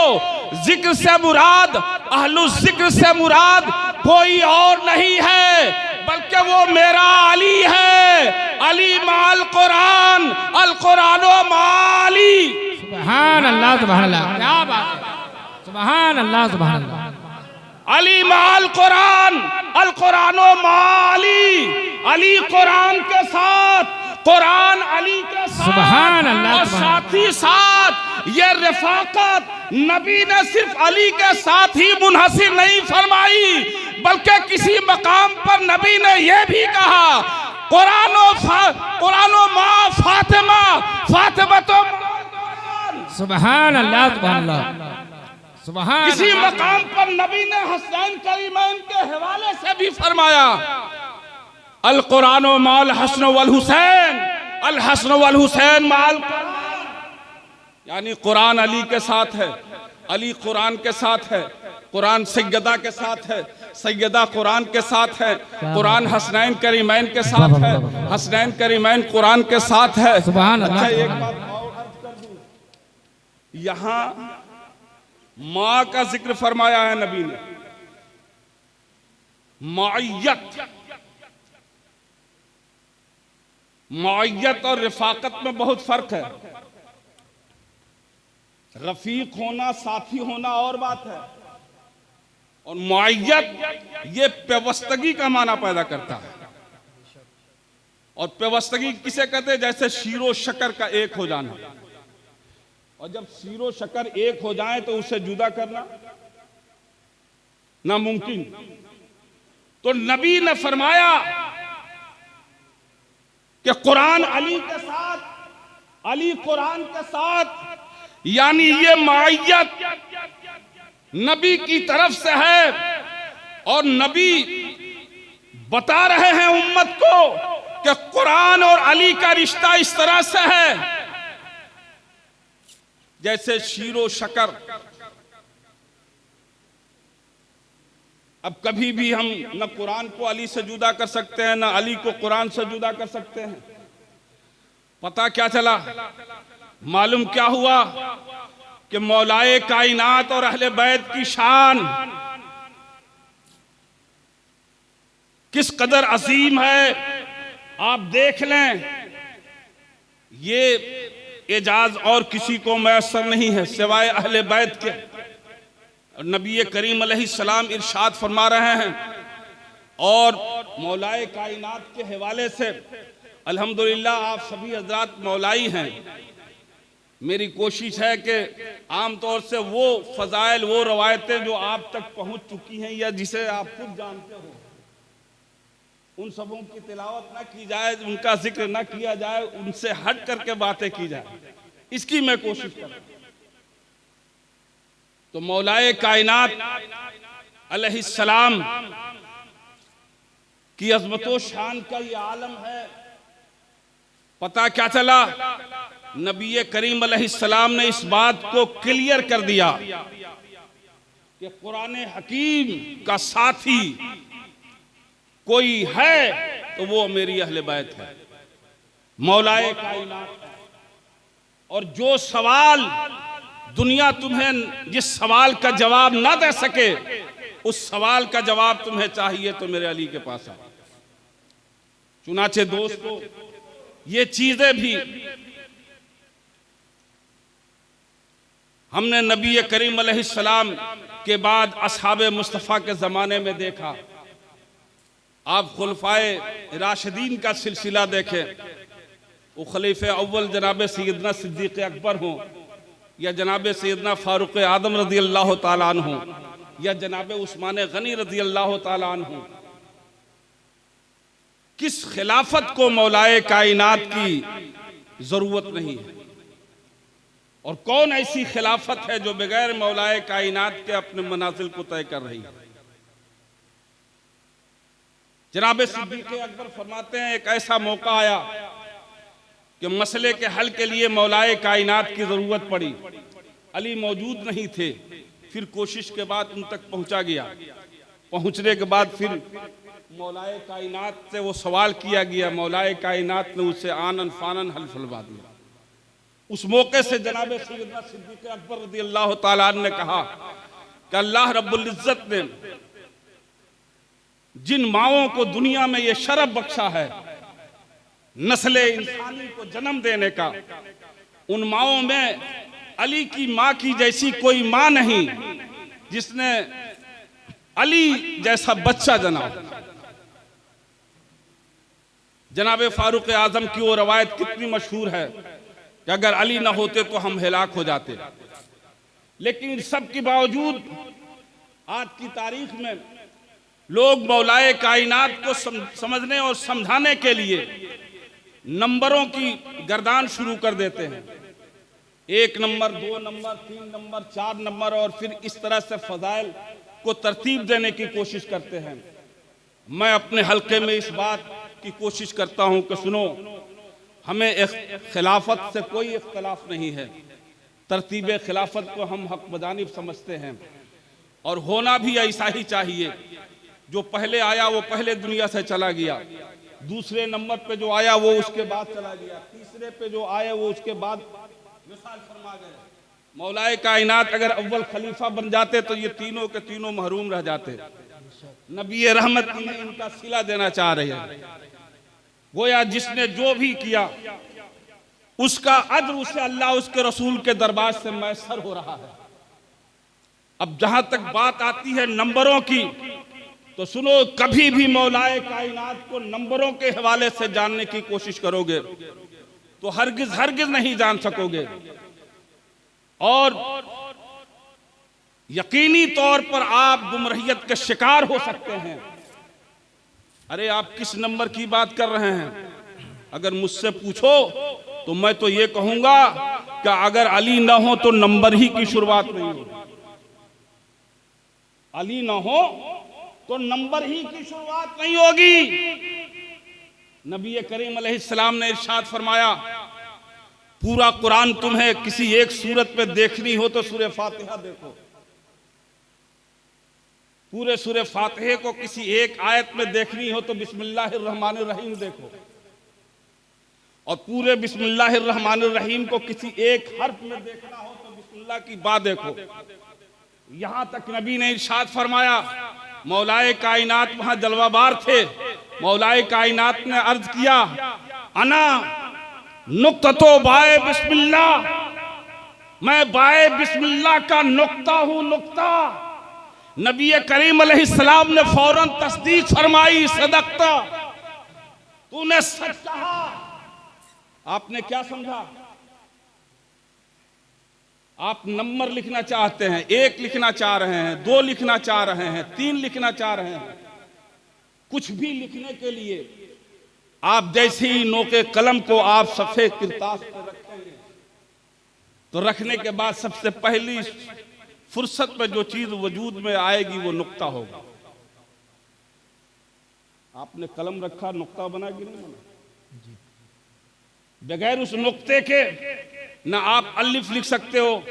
जिक्र से मुराद, अहलु जिक्र से मुराद कोई और नहीं है बल्कि वो मेरा अली है। अली माल कुरान, अल कुरानो माली। सुभान अल्लाह, सुभान अल्लाह, क्या बात है, सुभान अल्लाह, सुभान अल्लाह। अली माल कुरान, अल कुरानो माली। अली कुरान के साथ, कुरान अली के साथ, सुभान अल्लाह, और साथ ही साथ ये रफाकत नबी ने सिर्फ अली के साथ ही मुनहसिर नहीं फरमाई, बल्कि किसी मकाम पर नबी ने यह भी कहा, कुरानो माँ फातिमा, फातिमा तो सुभान अल्लाह, सुभान अल्लाह, सुभान। किसी मकाम पर नबी ने हसनैन करीमैन के हवाले से भी फरमाया, अल कुरानो माल हसन वल हुसैन, अल हसन वल हुसैन माल, यानी कुरान अली के साथ है, अली कुरान के साथ है, कुरान सैयदा के साथ है, सैयदा कुरान के साथ है, कुरान हसनैन करीमैन के साथ है, हसनैन करीमैन कुरान के साथ है। सुभान अल्लाह। अच्छा, एक बात और अर्ज कर दूं, यहां माँ का जिक्र फरमाया है नबी ने। मुअय्यत और रिफाकत में बहुत फर्क है। रफीक होना, साथी होना और बात है, और मुअय्यत ये पेवस्तगी का माना पैदा करता है। और पेवस्तगी किसे कहते हैं? जैसे शीरो शक्कर का एक हो जाना, और जब शीरो शक्कर एक हो जाए तो उसे जुदा करना नामुमकिन। तो नबी ने फरमाया कि कुरान अली के साथ, अली कुरान के साथ, यानी ये मुअय्यत नबी की तरफ से है, और नबी बता रहे हैं उम्मत को कि कुरान और अली का रिश्ता इस तरह से है जैसे शीरो शक्कर। अब कभी भी हम न कुरान को अली से जुदा कर सकते हैं, न अली को कुरान से जुदा कर सकते हैं। पता क्या चला, मालूम क्या हुआ कि मौलाए कायनात और अहले बैत की शान किस कदर अजीम है, आप देख लें। ये एजाज और किसी को मैसर नहीं है सिवाय अहले बैत के। और नबी करीम अलैहिस्सलाम इरशाद फरमा रहे हैं, और मौलाए कायनात के हवाले से अल्हम्दुलिल्लाह आप सभी हजरात मौलाई हैं। मेरी कोशिश है कि आम तौर से वो फजाइल, वो रवायतें जो आप तक पहुंच चुकी हैं या जिसे आप खुद जानते हो, उन सबों की तिलावत ना की जाए, उनका जिक्र ना किया जाए, उनसे हट करके बातें की जाए, इसकी मैं कोशिश करूं। तो मौलाए कायनात अलैहिस्सलाम की अज़मतो शान का ये आलम है। पता क्या चला, नबी करीम अलैहिस्सलाम ने इस बात को क्लियर कर दिया कि कुरान हकीम का साथी कोई है तो वो मेरी अहले बैत है, मौलाए कायनात है। और जो सवाल दुनिया तुम्हें, जिस सवाल का जवाब ना दे सके, उस सवाल का जवाब तुम्हें चाहिए तो मेरे अली के पास आओ। चुनाचे दोस्तों, ये चीजें भी हमने नबी करीम अलैहिस्सलाम के बाद असहाबे मुस्तफ़ा के ज़माने में देखा। आप खुलफाए राशिदीन का सिलसिला देखें, वो खलीफे अव्वल जनाब सैयदना सिद्दीक़ अकबर हों या जनाब सैयदना फ़ारूक़ आदम रज़ी अल्लाह ताला अन्हु या जनाब उस्मान गनी रज़ी अल्लाह ताला अन्हु, किस खिलाफत को मौलाए कायनात की ज़रूरत नहीं है? और कौन ऐसी खिलाफत है जो बगैर मौलाए कायनात के अपने मनाजिल को तय कर रही है? जनाब सिद्दीक़ अकबर फरमाते हैं, एक ऐसा मौका आया कि मसले के हल के लिए मौलाए कायनात की ज़रूरत पड़ी। अली मौजूद नहीं थे, फिर कोशिश के बाद उन तक पहुंचा गया। पहुंचने के बाद फिर मौलाए कायनात से वो सवाल किया गया, मौलाए कायनात ने उसे आनन फानन हल फुलवा दिया। उस मौके से जनाब सैयदना सिद्दीक़ अकबर रज़ी अल्लाह ताला अन्हु ने कहा कि अल्लाह रब्बुल इज़्ज़त ने जिन माओं को दुनिया में ये शरफ बख्शा है नस्ले इंसानी को जन्म देने का, उन माओं में अली की माँ की जैसी कोई माँ नहीं जिसने अली जैसा बच्चा जना। जनाब फारूक आजम की वो रवायत कितनी मशहूर है कि अगर अली ना होते तो हम हिलाक हो जाते। लेकिन इन सब के बावजूद आज की तारीख में लोग मौलाए कायनात को समझने और समझाने के लिए नंबरों की गर्दान शुरू कर देते हैं। 1 नंबर, 2 नंबर, 3 नंबर, 4 नंबर, और फिर इस तरह से फजाइल को तरतीब देने की कोशिश करते हैं। मैं अपने हल्के में इस बात की कोशिश करता हूं कि सुनो, हमें खिलाफत से कोई इख्तलाफ नहीं है। तरतीब खिलाफत को हम हक बजानिब समझते हैं और होना भी ऐसा ही चाहिए। जो पहले आया वो पहले दुनिया से चला गया, दूसरे नंबर पे जो आया वो उसके बाद चला गया, तीसरे पे जो आया वो उसके बाद मिसाल फरमा गए। मौलाए कायनात अगर अव्वल खलीफा बन जाते तो ये तीनों के तीनों महरूम रह जाते। नबी रहमत इन्हें इनका सिला देना चाह रहे हैं। गोया जिसने जो भी किया उसका अज्र उसे अल्लाह उसके रसूल के दरबार से मैसर हो रहा है। अब जहां तक बात आती है नंबरों की, तो सुनो, कभी भी मौलाए कायनात को नंबरों के हवाले से जानने की कोशिश करोगे तो हरगिज हरगिज नहीं जान सकोगे और यकीनी तौर पर आप गुमराहियत के शिकार हो सकते हैं। अरे आप किस नंबर की बात कर रहे हैं? अगर मुझसे पूछो तो मैं तो ये कहूंगा कि अगर अली ना हो तो नंबर ही की शुरुआत नहीं हो। अली ना हो तो नंबर ही की शुरुआत नहीं होगी। नबी करीम अलैहिस्सलाम ने इरशाद फरमाया, पूरा कुरान तुम्हें किसी एक सूरत पे देखनी हो तो सूरह फातिहा देखो। पूरे सूरह फातिहा को किसी एक आयत में देखनी हो तो बिस्मिल्लाहिर रहमानिर रहीम देखो, और पूरे बिस्मिल्लाहिर रहमानिर रहीम को किसी एक हर्फ में देखना हो तो बिस्मिल्लाह की बा देखो। यहां तक नबी ने इरशाद फरमाया, मौलाए कायनात वहां जलवाबार थे। मौलाए कायनात ने अर्ज किया, अना नुक्ततो बाए बिस्मिल्लाह, मैं बाए बिस्मिल्लाह का नुक्ता हूं, नुक्ता। नबी करीम अलैहिस्सलाम ने फौरन तस्दीक फरमाई, सदकता, तूने सच कहा। आपने क्या समझा? आप नंबर लिखना चाहते हैं, 1 लिखना चाह रहे हैं, 2 लिखना चाह रहे हैं, 3 लिखना चाह रहे हैं। कुछ भी लिखने के लिए आप जैसे ही नोके कलम को आप सफेद किरतास पर रखेंगे तो रखने के बाद सबसे पहली फुर्सत में जो चीज वजूद में आएगी वो नुक्ता होगा। आपने कलम रखा, नुक्ता बना कि नहीं बना? बगैर उस नुक्ते के ना आप अलिफ लिख सकते हो,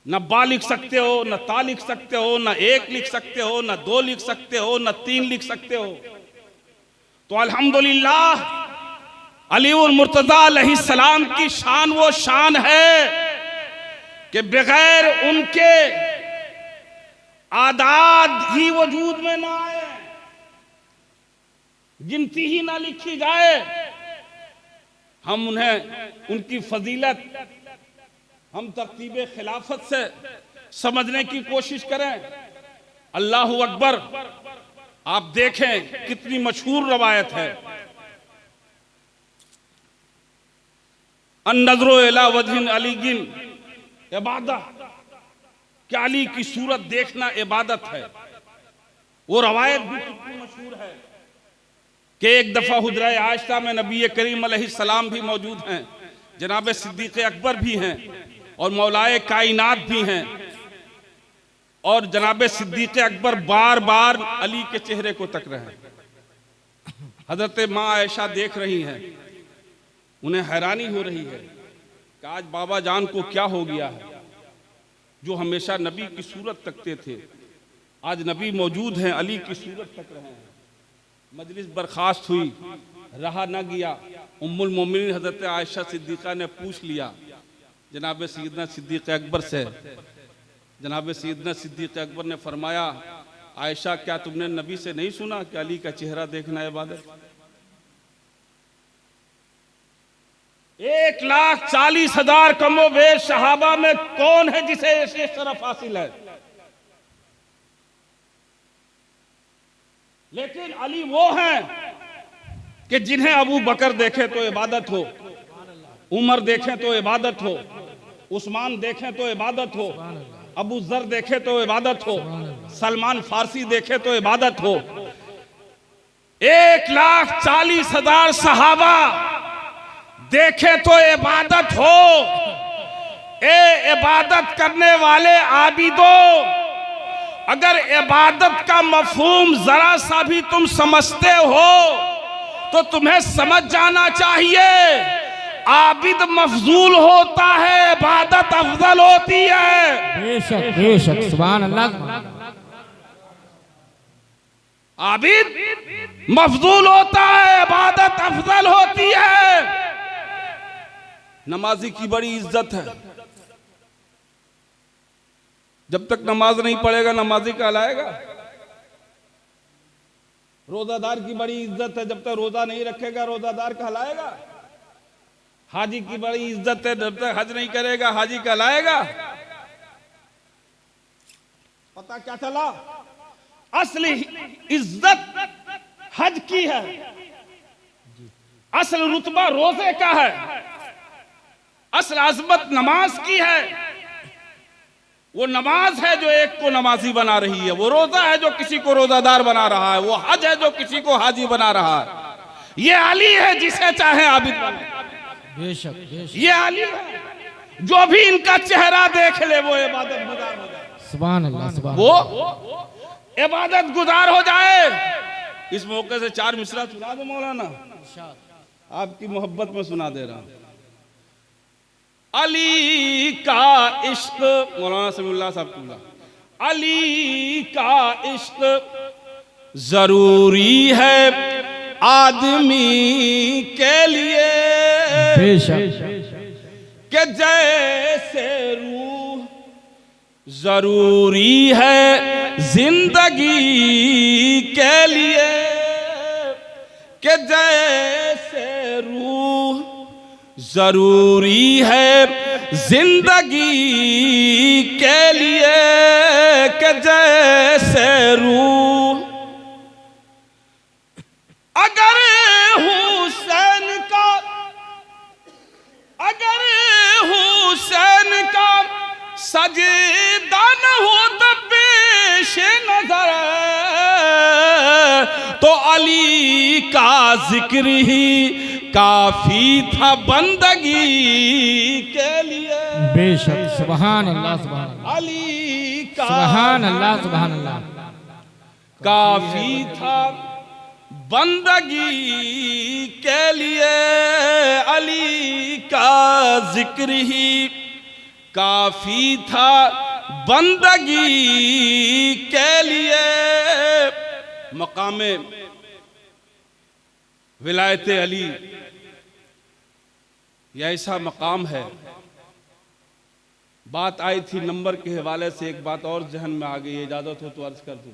ना बा लिख सकते हो, ना ता लिख सकते हो, ना एक लिख सकते हो, ना दो लिख सकते हो, ना तीन लिख सकते हो। तो अल्हम्दुलिल्लाह अली और मुर्तजा अलैहिस्सलाम की शान वो शान है कि बगैर उनके आदाद ही वजूद में ना आए, गिनती ही ना लिखी जाए। हम उन्हें उनकी फजीलत हम तरतीबे खिलाफत से समझने की कोशिश करें। अल्लाहु अकबर, आप देखें कितनी मशहूर रवायत है। अन-नज़्रु इला वजहिन अलीगिन इबादत, क्या अली की सूरत देखना इबादत है। वो रवायत भी कितनी मशहूर है कि एक दफा हुजरा आयशा में नबी करीम अलैहिस्सलाम भी मौजूद हैं, जनाब सिद्दीक़ अकबर भी हैं और मौलाए कायनात भी हैं। और जनाब सिद्दीक़ अकबर बार बार अली के चेहरे को तक रहे हैं। हजरत माँ आयशा देख रही हैं, उन्हें हैरानी हो रही है कि आज बाबा जान को क्या हो गया है, जो हमेशा नबी की सूरत तकते थे, आज नबी मौजूद हैं, अली की सूरत तक रहे हैं। मजलिस बर्खास्त हुई, रहा न गया। उम्मुल मोमिनीन हजरत आयशा सिद्दीक़ा ने पूछ लिया जनाब सैयदना सिद्दीक़ अकबर से। जनाब सैयदना सिद्दीक़ अकबर ने फरमाया, आयशा क्या तुमने नबी से नहीं सुना कि अली का चेहरा देखना इबादत? 1,40,000 कमोबेश सहाबा में कौन है जिसे ऐसे शरफ हासिल है? लेकिन अली वो हैं कि जिन्हें अबू बकर देखे तो इबादत हो, उमर देखें तो इबादत हो, उस्मान देखें तो इबादत हो, अबू जर देखे तो इबादत हो, सलमान फारसी देखे तो इबादत हो। 1,40,000 सहाबा देखे तो इबादत हो। इबादत करने वाले आबिदों, अगर इबादत का मफहूम जरा सा भी तुम समझते हो तो तुम्हें समझ जाना चाहिए, आबिद मफजूल होता है, इबादत अफजल होती है। बेशक सुभान अल्लाह। आबिद मफजूल होता है, इबादत अफजल होती है। नमाजी की बड़ी इज्जत है, जब तक नमाज नहीं पढ़ेगा नमाजी कहलाएगा। रोजादार की बड़ी इज्जत है, जब तक रोजा नहीं रखेगा रोजादार कहलाएगा। हाजी की बड़ी इज्जत है, जब तक हज नहीं करेगा हाजी कहलाएगा। पता क्या चला? असली इज्जत हज की है, असल रुतबा रोजे का है, असल अजमत नमाज की है। वो नमाज है जो एक को नमाजी बना रही है, वो रोजा है जो किसी को रोजादार बना रहा है, वो हज है जो किसी को हाजी बना रहा है। ये अली है जिसे चाहे आबिद बने। बेशक ये अली है, जो भी इनका चेहरा देख ले वो इबादत गुजार हो जाए। सुभान अल्लाह, सुभान वो इबादत गुजार हो जाए। इस मौके से 4 मिसरा सुना दो मौलाना, आपकी मोहब्बत में सुना दे रहा हूं। अली का इश्क, मौलाना समीउल्लाह साहब को, अली का इश्क जरूरी है आदमी के लिए, बेशक कि जैसे रूह जरूरी है जिंदगी के लिए, कि जैसे रूह जरूरी है जिंदगी के लिए, कि जैसे रूह। अगर हुसैन का सजदा न हो तो पेश नजर, तो अली का जिक्र ही काफी था बंदगी के लिए। बेशक, सुभान अल्लाह, सुभान अल्लाह, अली का सुभान अल्लाह, सुभान अल्लाह। काफी था बंदगी के लिए, अली का जिक्र ही काफी था बंदगी के लिए। मकामे विलायत अली यह ऐसा मकाम है। बात आई थी नंबर के हवाले से, एक बात और जहन में आ गई, इजाजत हो तो अर्ज कर दूं।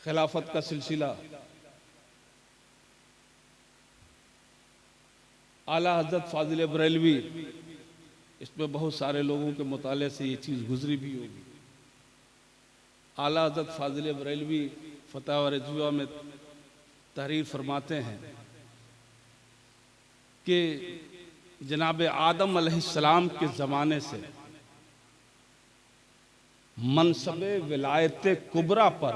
खिलाफत का सिलसिला आला हजरत फाजिल बरेलवी, इसमें बहुत सारे लोगों के मुताले से ये चीज़ गुजरी भी होगी। आला हजरत फाजिल बरेलवी फतवा रजुआ में तहरीर फरमाते हैं कि जनाब आदम अलैहिस्सलाम के ज़माने से मनसबे विलायत कुबरा पर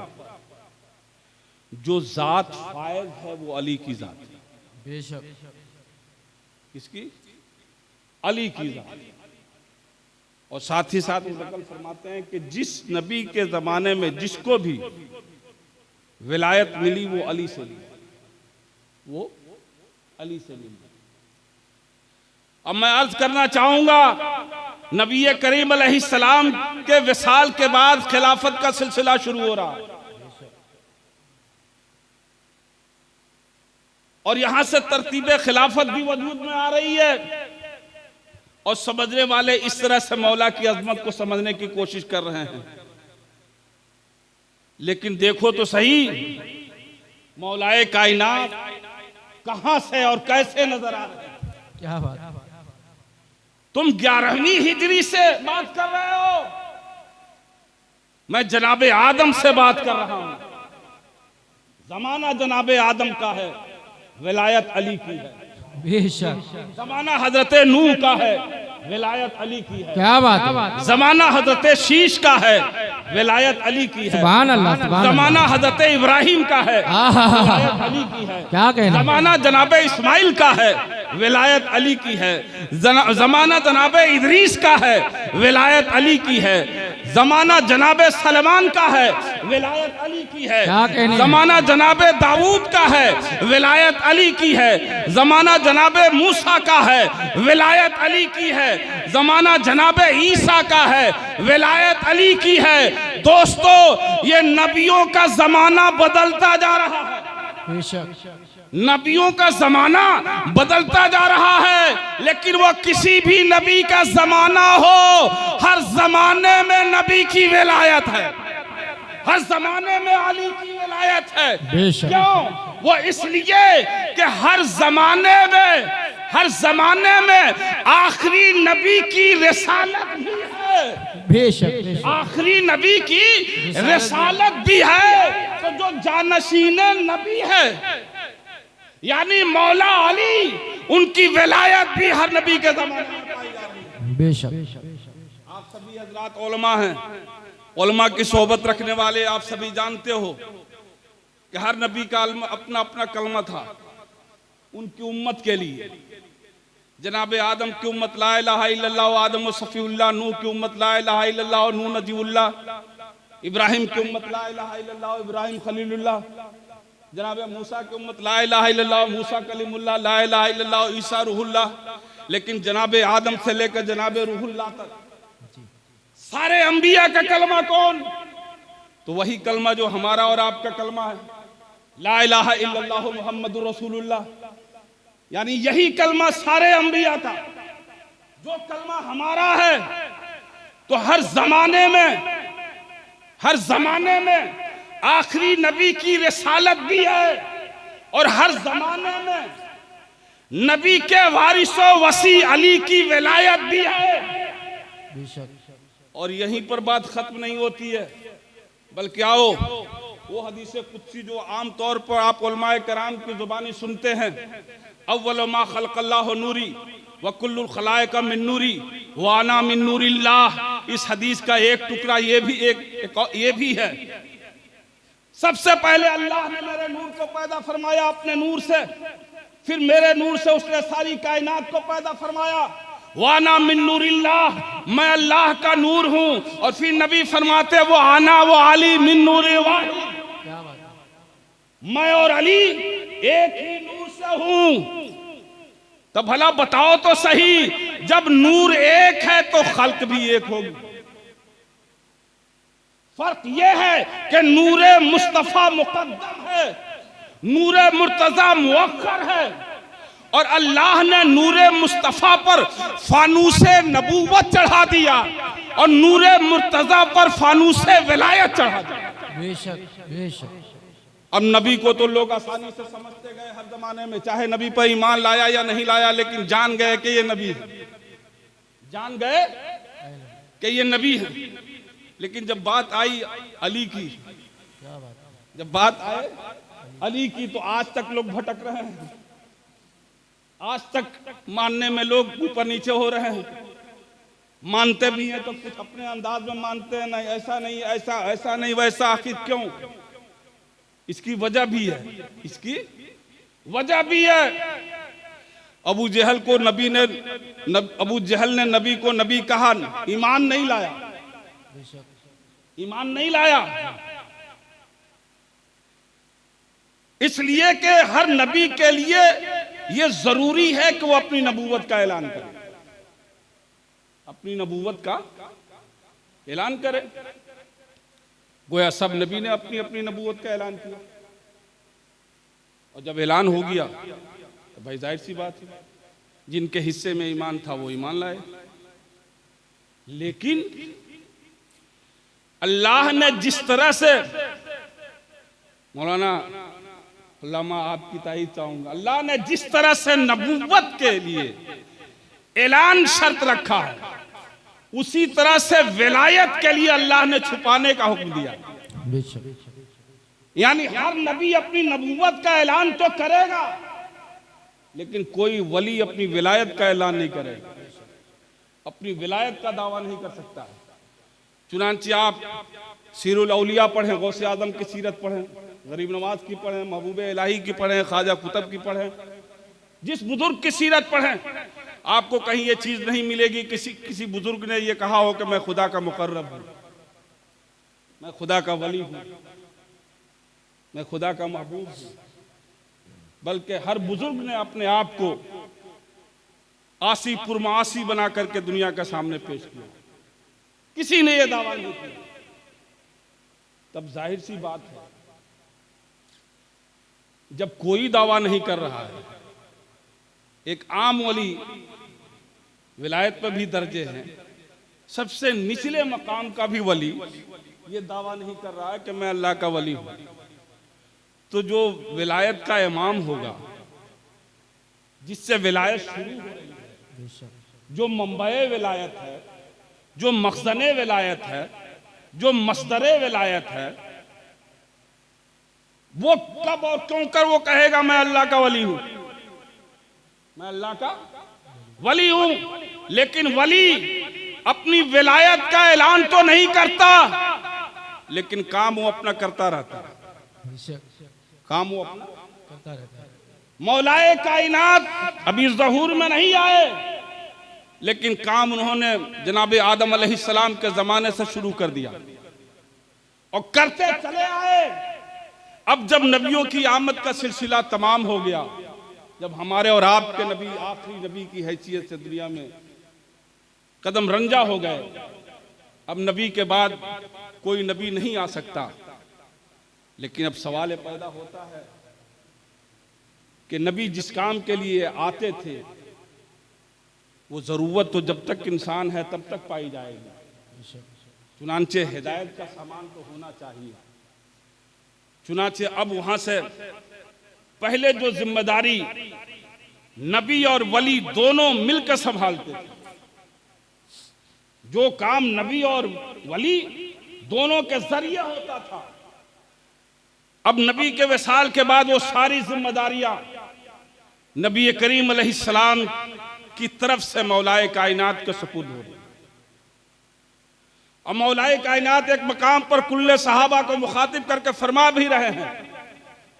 जो ज़ात फायज है वो अली की ज़ात है। बेशक, किसकी? अली की ज़ात। और साथ ही साथ नकल फरमाते हैं कि जिस नबी के ज़माने में जिसको भी विलायत मिली वो अली से मिली, वो अली से मिली। अब मैं अर्ज करना चाहूंगा, नबी करीम अलैहिस्सलाम के विसाल के बाद खिलाफत का सिलसिला शुरू हो रहा है और यहां से तरतीब खिलाफत भी वजूद में आ रही है और समझने वाले इस तरह से मौला की अजमत को समझने की कोशिश कर रहे हैं। लेकिन देखो तो सही, मौलाए कायनात कहां से और कैसे नजर आ रहे हैं। क्या बात। तुम 11वीं हिजरी से बात कर रहे हो, मैं जनाबे आदम से बात कर रहा हूं। जमाना जनाबे आदम का है, विलायत अली की है। बेशक, जमाना हजरत नूह का है, विलायत अली की है। क्या बात है। जमाना हजरत शीश का है, विलायत अली की है। सुभान अल्लाह, सुभान जमाना हजरत इब्राहिम का है, विलायत अली की है। क्या कहना। जमाना जनाबे इस्माइल का है, विलायत अली की है। जमाना जनाबे इदरीस का है, विलायत अली की है। जमाना जनाबे सलमान का है, विलायत अली की है। जमाना जनाबे दाऊद का है, विलायत अली की है। जमाना जनाबे मूसा का है, विलायत अली की है। जमाना जनाबे ईसा का है, विलायत अली की है। दोस्तों, ये नबियों का जमाना बदलता जा रहा है। बेशक, नबियों का जमाना बदलता जा रहा है, लेकिन वो किसी भी नबी का जमाना हो, हर जमाने में नबी की विलायत है, हर जमाने में अली की विलायत है। क्यों? वो इसलिए कि हर जमाने में आखिरी नबी की रिसालत भी है। बेशक, आखिरी नबी की रिसालत भी है। तो जो जानशीन नबी है यानी मौला अली, उनकी विलायत भी हर नबी के ज़माने में पाई जा रही है। बेशक, आप सभी हजरात उलमा हैं, उलमा की सोहबत रखने वाले आप सभी जानते हो कि हर नबी का अपना अपना कलमा था उनकी उम्मत के लिए। जनाब आदम की उम्मत ला इलाहा इल्लल्लाह आदम व सफीउल्लाह, नूह की उम्मत ला इलाहा इल्लल्लाह और नूह नजीउल्लाह, इब्राहिम की उम्मत ला इलाहा इल्लल्लाह इब्राहिम खलीलुल्लाह, जनाब मूसा की उम्मत ला इलाहा इल्लल्लाह मूसा कलीमुल्लाह, ला इलाहा इल्लल्लाह ईसा रूहुल्लाह। लेकिन जनाब आदम से लेकर जनाब रूहुल्लाह तक सारे अंबिया का कलमा कौन? तो वही कलमा जो हमारा और आपका कलमा है, ला इलाहा इल्लल्लाह मुहम्मदुर रसूलुल्लाह। यानी यही कलमा सारे अंबिया का, जो कलमा हमारा है। तो हर जमाने में आखिरी नबी की रिसालत भी है और हर जमाने में नबी के वारिसो वसी अली की विलायत भी है। और यहीं पर बात खत्म नहीं होती है, बल्कि आओ वो हदीस कुदसी जो आम तौर पर आप उलमाए कराम की जुबानी सुनते हैं, अव्वल मा खलक़ल्लाहु नूरी व कुल्लुल खलाइक़ मिन नूरी व अना मिन नूरिल्लाह। इस हदीस का एक टुकड़ा ये भी है सबसे पहले अल्लाह ने मेरे नूर को पैदा फरमाया अपने नूर से, फिर मेरे नूर से उसने सारी कायनात को पैदा फरमाया। वाना मिन नूरिल्लाह, मैं अल्लाह का नूर हूं। और फिर नबी फरमाते वो आना वो अली मिन नूर वाहिद, क्या बात है? मैं और अली एक ही नूर से हूं। तो भला बताओ तो सही, जब नूर एक है तो खल्क भी एक होगी। फर्क यह है कि नूरे मुस्तफा मुकद्दम है, नूरे मुर्तजा मुअक्खर है, और अल्लाह ने नूरे मुस्तफा पर फानूसे नबूवत चढ़ा दिया और नूरे मुर्तजा पर फानूसे विलायत चढ़ा दिया। बेशक बेशक। अब नबी को तो लोग आसानी से समझते गए हर जमाने में, चाहे नबी पर ईमान लाया या नहीं लाया, लेकिन जान गए कि ये नबी है, जान गए कि ये नबी है। लेकिन जब बात आई अली की, क्या बात है? जब बात आए अली की, तो आज तक लोग भटक रहे हैं, आज तक मानने में लोग ऊपर नीचे हो रहे हैं। मानते भी हैं तो कुछ अपने अंदाज में मानते हैं, नहीं ऐसा नहीं, ऐसा ऐसा नहीं, वैसा। आखिर क्यों? इसकी वजह भी है, इसकी वजह भी है। अबू जहल को नबी ने अबू जहल ने नबी को नबी कहा, ईमान नहीं लाया, बेशक। ईमान नहीं लाया, इसलिए कि हर नबी के लिए यह जरूरी है कि वो अपनी नबूवत का ऐलान करे, अपनी नबूवत का ऐलान करे। गोया सब नबी ने अपनी अपनी नबूवत का ऐलान किया, और जब ऐलान हो गया तो भाई जाहिर सी बात है, जिनके हिस्से में ईमान था वो ईमान लाए। लेकिन अल्लाह ने जिस तरह से, मौलाना अल्लामा आपकी तारीफ चाहूंगा, अल्लाह ने जिस तरह से नबूवत के लिए ऐलान शर्त रखा है, उसी तरह से विलायत के लिए अल्लाह ने छुपाने का हुक्म दिया। बेशक। यानी हर नबी अपनी नबूवत का ऐलान तो करेगा, लेकिन कोई वली अपनी विलायत का ऐलान नहीं करेगा, अपनी विलायत का दावा नहीं कर सकता है। चुनांचे आप सीरुल औलिया पढ़ें, गौसे आजम की सीरत पढ़ें, गरीब नवाज की पढ़ें, महबूब इलाही की पढ़ें, ख्वाजा कुतुब की पढ़ें, जिस बुजुर्ग की सीरत पढ़ें, आपको कहीं ये चीज नहीं मिलेगी किसी बुजुर्ग ने ये कहा हो कि मैं खुदा का मुकर्रब हूं, मैं खुदा का वली हूं, मैं खुदा का महबूब हूं। बल्कि हर बुजुर्ग ने अपने आप को आसी पुरमासी बना करके दुनिया के सामने पेश किया, किसी ने यह दावा नहीं किया। तब जाहिर सी बात है, जब कोई दावा नहीं कर रहा है, एक आम वली विलायत पर भी दर्जे हैं, सबसे निचले मकाम का भी वली ये दावा नहीं कर रहा है कि मैं अल्लाह का वली हूं, तो जो विलायत का इमाम होगा, जिससे विलायत शुरू हो रही है, जो मंबए विलायत है, जो मखज़ने विलायत है, जो मस्दरे विलायत है, वो कब और क्यों कर वो कहेगा मैं अल्लाह का वली हूं, मैं अल्लाह का वली हूं। लेकिन वली अपनी विलायत का ऐलान तो नहीं करता, लेकिन काम वो अपना करता रहता है, काम वो अपना करता रहता है। मौलाए कायनात अभी ज़हूर में नहीं आए, लेकिन काम उन्होंने जनाब आदम अलैहिस्सलाम के जमाने से शुरू कर दिया और करते चले आए। अब जब नबियों की आमद का सिलसिला तमाम हो गया, जब हमारे और आपके नबी आखिरी नबी की हैसियत से दुनिया में कदम रंजा हो गए, अब नबी के बाद कोई नबी नहीं आ सकता। लेकिन अब सवाल पैदा होता है कि नबी जिस काम के लिए आते थे, वो ज़रूरत तो जब तक इंसान है तब तक पाई जाएगी। चुनांचे हिदायत का सामान तो होना चाहिए। चुनांचे अब वहां से पहले जो जिम्मेदारी नबी और वली दोनों मिलकर संभालते थे, जो काम नबी और वली दोनों के जरिए होता था, अब नबी के विसाल के बाद वो सारी जिम्मेदारियां नबी करीम अलैहिस्सलाम की तरफ से मौलाए कायनात के सुपुर्द हो रही। और मौलाए कायनात एक मकाम पर कुल्ले सहाबा को मुखातिब करके फरमा भी रहे हैं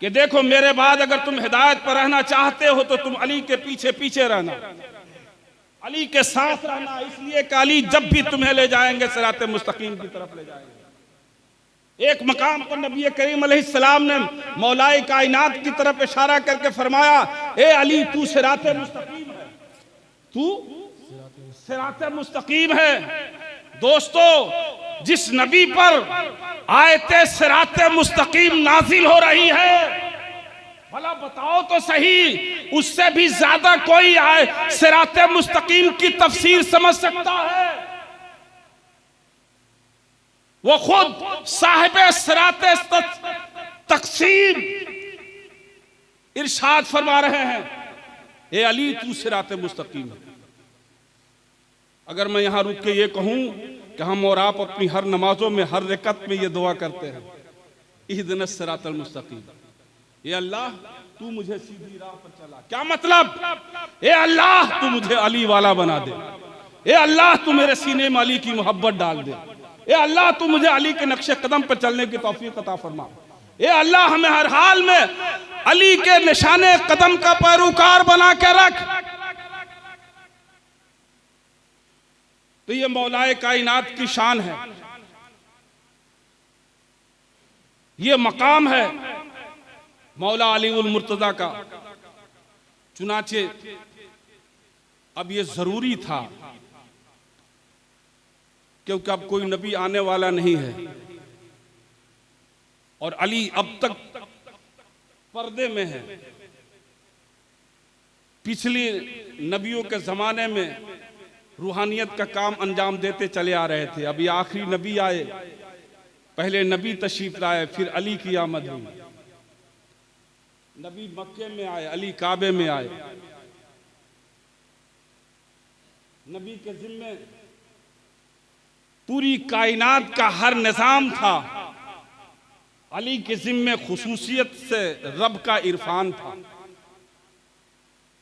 कि देखो मेरे बाद अगर तुम हिदायत पर रहना चाहते हो तो तुम अली के पीछे पीछे रहना, अली के साथ रहना, इसलिए कि अली जब भी तुम्हें ले जाएंगे सिराते मुस्तकीम की तरफ ले जाएंगे। एक मकाम पर नबी करीम अलैहिस्सलाम ने मौलाए कायनात की तरफ इशारा करके फरमाया, ए अली तू सिराते मुस्तकीम है, तू सिराते मुस्तकीम है। दोस्तों, जिस नबी पर आयते सिराते मुस्तकीम नाजिल हो रही है, भला बताओ तो सही, उससे भी ज्यादा कोई आए सिराते मुस्तकीम की तफसीर समझ सकता है? वो खुद साहिबे सिराते तकसीम इरशाद फरमा रहे हैं, ए अली तू सिराते मुस्तकीम है। अगर मैं यहां रुक के ये कहूं कि हम और आप अपनी हर नमाजों में हर रकत में ये दुआ करते हैं, इहदिना सिरातल मुस्तकीम, ये अल्लाह तू मुझे सीधी राह पर चला, क्या मतलब? ए अल्लाह तू मुझे अली वाला बना दे, ए अल्लाह तू मेरे सीने में अली की मोहब्बत डाल दे, ए अल्लाह तू मुझे अली के नक्शे कदम पर चलने की तौफीक अता फरमा, ए अल्लाह हमें हर हाल में अली के निशाने कदम का पैरोकार बना के रख। तो ये मौलाए कायनात की शान है, ये मकाम है मौला अली उल मुर्तजा का। चुनाचे अब ये जरूरी था, क्योंकि अब कोई नबी आने वाला नहीं है और अली अब तक पर्दे में है। पिछली नबियों के जमाने में रूहानियत का काम अंजाम देते चले आ रहे थे, अभी आखिरी नबी आए, पहले नबी तशरीफ लाए, फिर अली की आमद हुई। नबी मक्के में आए, अली काबे में आए। नबी के जिम्मे पूरी कायनात का हर निजाम था, अली के जिम्मे खुसूसियत से रब का इरफान था,